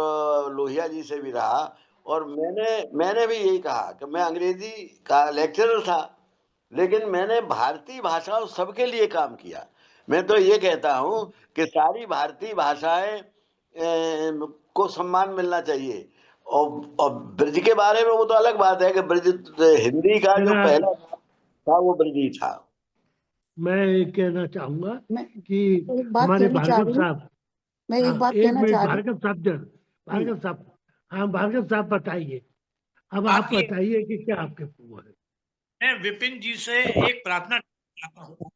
लोहिया जी से भी रहा, और मैंने भी यही कहा कि मैं अंग्रेजी का लेक्चरर था, लेकिन मैंने भारतीय भाषाओं सबके लिए काम किया। मैं तो ये कहता हूँ कि सारी भारतीय भाषाएं को सम्मान मिलना चाहिए। और ब्रज के बारे में वो तो अलग बात है कि ब्रज हिंदी का जो पहला था वो ब्रज ही था। मैं ये कहना चाहूंगा कि एक बात हमारे कहना चाह भार्गव रही हूँ। साहब मैं एक हाँ, बात एक कहना मिनट चाह रही भार्गव साहब, भार्गव साहब, हाँ भार्गव साहब बताइए, अब आप बात ये बताइए कि क्या आपके वो है। मैं विपिन जी से एक प्रार्थना चाहता हूँ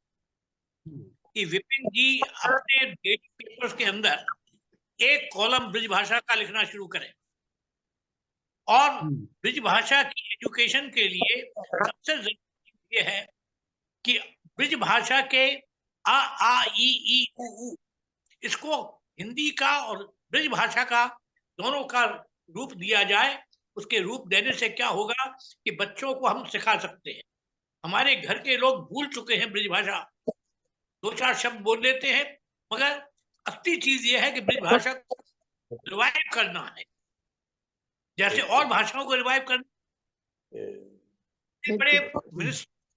कि विपिन जी अपने डेली पेपर्स के अंदर एक कॉलम ब्रिज भाषा का लिखना शुरू करें और ब्रिज भाषा की एजुकेशन के लिए सबसे जरूरी ये है कि ब्रिज भाषा के आ ई उ इसको हिंदी का और ब्रिज भाषा का दोनों का रूप दिया जाए। उसके रूप देने से क्या होगा कि बच्चों को हम सिखा सकते हैं। हमारे घर के लोग भूल चुके हैं ब्रिज भाषा, 2-4 शब्द बोल लेते हैं, मगर असली चीज ये है कि ब्रिज भाषा को रिवाइव करना है, जैसे और भाषाओं को रिवाइव करना। बड़े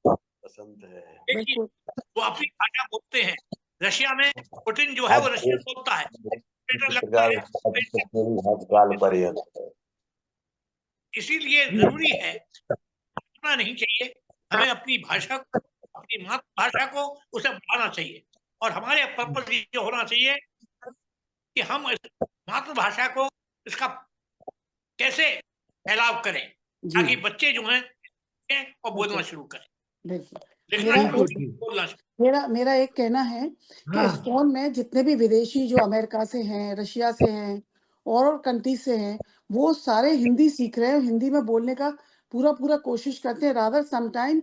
पसंद है। देखिए वो अपनी भाषा बोलते हैं। रशिया में पुतिन जो है वो रशियन बोलता है, लगता है। इसीलिए जरूरी है, छूटना नहीं चाहिए, हमें अपनी भाषा को, अपनी मातृभाषा को उसे बढ़ाना चाहिए। और हमारे पर्पस ये होना चाहिए कि हम इस मातृभाषा को, इसका कैसे फैलाव करें ताकि बच्चे जो हैं और बोलना शुरू करें, लिखना शुरू करें, बोलना शुरू। मेरा एक कहना है कि हाँ। इस फोन में जितने भी विदेशी जो अमेरिका से हैं, रशिया से हैं और कंट्री से हैं, वो सारे हिंदी सीख रहे हैं, हिंदी में बोलने का पूरा कोशिश करते हैं। रादर समटाइम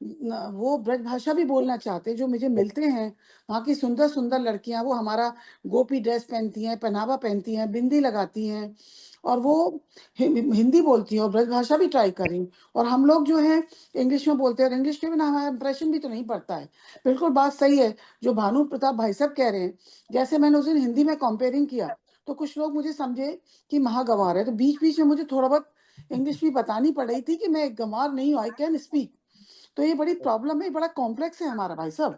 वो ब्रज भाषा भी बोलना चाहते हैं। जो मुझे मिलते हैं वहाँ की सुंदर सुंदर लड़कियां, वो हमारा गोपी ड्रेस पहनती हैं, पहनावा पहनती हैं, बिंदी लगाती हैं और वो हिंदी बोलती हैं और ब्रज भाषा भी ट्राई करी। और हम लोग जो है इंग्लिश में बोलते हैं और इंग्लिश के बिना हमारा इंप्रेशन भी तो नहीं पड़ता है। बिल्कुल बात सही है जो भानु प्रताप भाई साहब कह रहे हैं। जैसे मैंने उस दिन हिंदी में कंपेयरिंग किया तो कुछ लोग मुझे समझे कि महागवार है, तो बीच बीच में मुझे थोड़ा बहुत इंग्लिश भी बतानी पड़ रही थी कि मैं गंवार नहीं हूँ, आई कैन स्पीक। तो ये बड़ी प्रॉब्लम है, बड़ा कॉम्प्लेक्स है हमारा भाई साहब।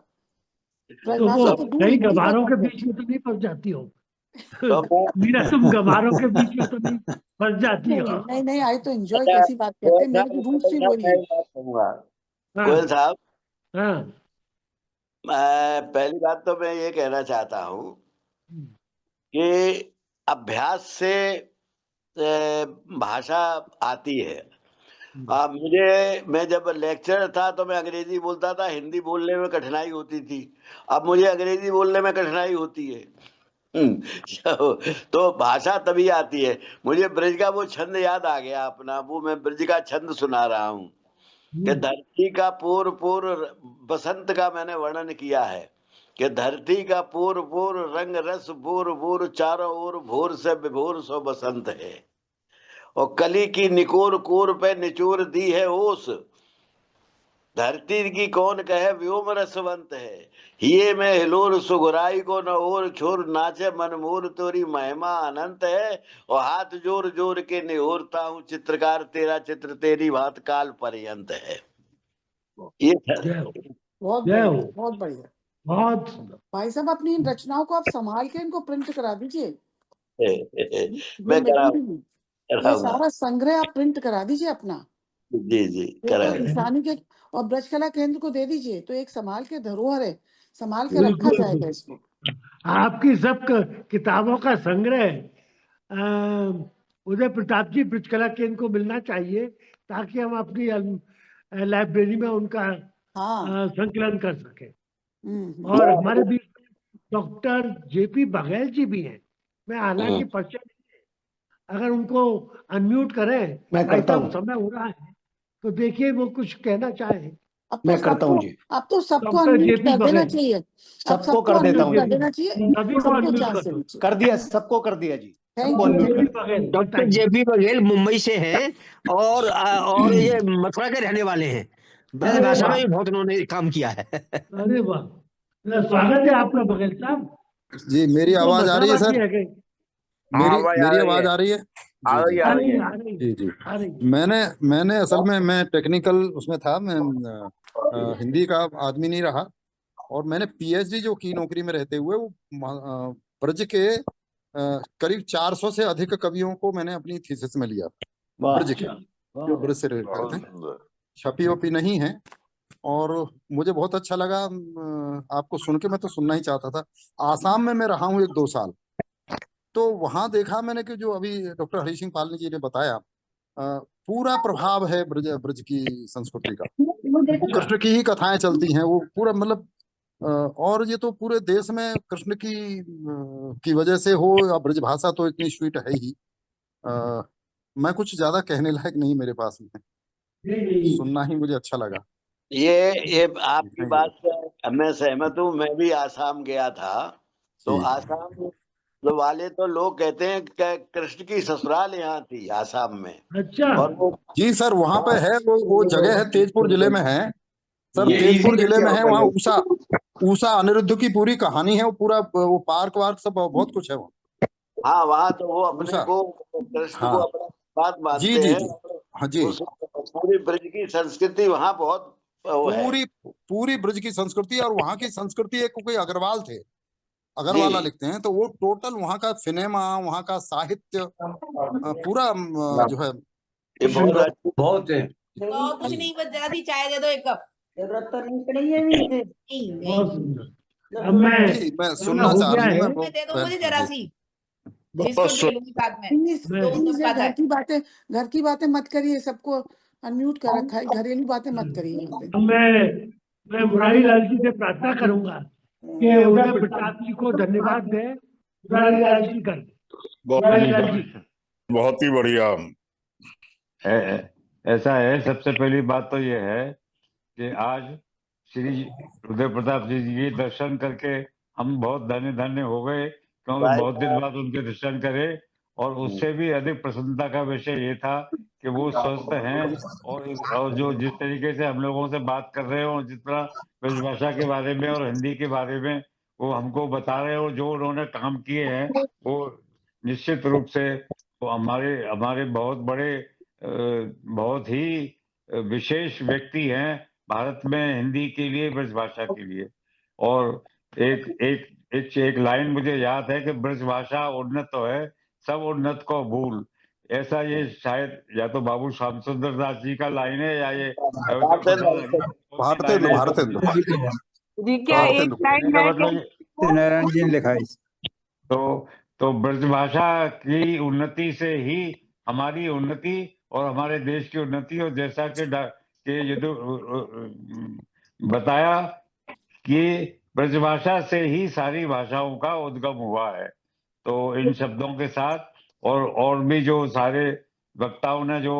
तो वो कई गवारों के बीच में तो नहीं फंस जाती हो? मीरा, तुम गवारों के बीच में तो नहीं फंस जाती हो? नहीं, आई तो एंजॉय कैसी बात करते हैं, मेरे रूट्स भी वही है। गोयल साहब, हाँ। पहली बात तो मैं ये कहना चाहता हूँ कि अभ्यास से भाषा आती है। मैं जब लेक्चर था तो मैं अंग्रेजी बोलता था, हिंदी बोलने में कठिनाई होती थी। अब मुझे अंग्रेजी बोलने में कठिनाई होती है। तो भाषा तभी आती है। मुझे ब्रज का वो छंद याद आ गया अपना, वो मैं ब्रज का छंद सुना रहा हूँ कि धरती का पूर पूर बसंत का मैंने वर्णन किया है कि धरती का पूर पूर रंग रस भूर भूर चारों ओर भोर से विभोर सो बसंत है। और कली की निकोर कोर पे निचोर दी है ओस, धरती की कौन कहे व्योम रसवंत है। हिये में हिलोर सुगुराई को न और छोर नाचे मन मोर तोरी महिमा अनंत है। और हाथ जोर जोर के निहोरता हूँ चित्रकार तेरा चित्र तेरी भात काल पर्यंत है। ये बहुत बढ़िया बहुत भाई साहब, अपनी इन रचनाओं को आप संभाल के इनको प्रिंट करा दीजिए। मैं ये सारा संग्रह आप प्रिंट करा दीजिए अपना। जी इंसानी के और ब्रज कला केंद्र को दे दीजिए, तो एक संभाल के धरोहर है, संभाल के रखा जाएगा इसको। आपकी सब किताबों का संग्रह उदय प्रताप जी ब्रज कला केंद्र को मिलना चाहिए ताकि हम अपनी लाइब्रेरी में उनका संकलन कर सके। और हमारे बीच डॉक्टर जेपी बघेल जी भी हैं। मैं हालांकि परिचय, अगर उनको अनम्यूट करें, मैं करता हूं। समय हो रहा है तो देखिए वो कुछ कहना चाहे। मैं करता हूं जी। अब तो सबको अनम्यूट कर देना चाहिए, सबको कर देता हूं, कर दिया, सबको कर दिया जी। डॉक्टर जेपी बघेल मुंबई से हैं और ये मथुरा के रहने वाले हैं। ब्रज भाषा में भी बहुत उन्होंने काम किया है। अरे वाह, स्वागत है आपका बघेल साहब जी। मेरी आवाज आ रही है सर? मेरी आवाज आ रही है? जी। मैंने असल में मैं टेक्निकल उसमें था, मैं हिंदी का आदमी नहीं रहा। और मैंने पीएचडी जो की नौकरी में रहते हुए वो ब्रज के करीब 400 से अधिक कवियों को मैंने अपनी थीसिस में लिया, ब्रज के जो ब्रज से रिलेटेड थे। छपी वपी नहीं है। और मुझे बहुत अच्छा लगा आपको सुन के। मैं तो सुनना ही चाहता था। आसाम में मैं रहा हूँ 1-2 साल, तो वहां देखा मैंने कि जो अभी डॉक्टर हरि सिंह पालनी जी ने बताया, पूरा प्रभाव है ब्रज की संस्कृति का। कृष्ण की ही कथाएं चलती हैं, वो पूरा मतलब और ये तो पूरे देश में कृष्ण की वजह से हो, या ब्रज भाषा तो इतनी स्वीट है ही। मैं कुछ ज्यादा कहने लायक नहीं मेरे पास में, सुनना ही मुझे अच्छा लगा। ये आपकी बात से मैं सहमत हूँ। मैं भी आसाम गया था, तो आसाम वाले तो लोग कहते हैं कि कृष्ण की ससुराल यहाँ थी आसाम में। अच्छा। और वो जी सर, वहाँ पे है, वो जगह है, तेजपुर जिले में है सर, तेजपुर जिले में है। वहाँ उषा अनिरुद्ध की पूरी कहानी है, वो पूरा वो पार्क वार्क सब बहुत कुछ है वहाँ। हाँ, वहाँ तो वो अपने को कृष्ण को अपना बात मानते हैं। हाँ जी, पूरी ब्रज की संस्कृति वहाँ बहुत पूरी ब्रज की संस्कृति। और वहाँ की संस्कृति, एक कोई अग्रवाल थे, अगरवाला लिखते हैं, तो वो टोटल वहाँ का सिनेमा, वहाँ का साहित्य पूरा जो है बहुत है। तो कुछ नहीं, बस जरा सी चाय दे दो एक कप। जरूरत तो नहीं पड़ी है नहीं। अब मैं सुनना चाह रही हूँ। मैं दे दो मुझे जरा सी, बिस्कुट ले लूंगी साथ में। घर की बातें मत करिए, सबको अनम्यूट कर रखा है, घरेलू बातें मत करिए। मैं मुरारी लाल जी से प्रार्थना करूंगा कि उदय प्रताप जी को धन्यवाद दें। मुरारी लाल जी कर बहुत ही बढ़िया। ऐसा है, सबसे पहली बात तो ये है कि आज श्री उदय प्रताप जी के दर्शन करके हम बहुत धन्य हो गए, क्योंकि बहुत दिन बाद उनके दर्शन करे। और उससे भी अधिक प्रसन्नता का विषय ये था कि वो स्वस्थ हैं, और जो जिस तरीके से हम लोगों से बात कर रहे हो, जिस तरह ब्रजभाषा के बारे में और हिंदी के बारे में वो हमको बता रहे हो, जो उन्होंने काम किए हैं, वो निश्चित रूप से वो हमारे बहुत बड़े बहुत ही विशेष व्यक्ति हैं भारत में हिंदी के लिए, ब्रजभाषा के लिए। और एक लाइन मुझे याद है कि ब्रजभाषा उन्नत तो है, सब उन्नत को भूल। ऐसा ये शायद या तो बाबू श्याम सुंदर दास जी का लाइन है, या ये नारायण जी ने लिखा है। तो ब्रजभाषा की उन्नति से ही हमारी उन्नति और हमारे देश की उन्नति। और जैसा कि ये तो बताया कि ब्रजभाषा से ही सारी भाषाओं का उद्गम हुआ है। तो इन शब्दों के साथ और भी जो सारे वक्ताओं ने जो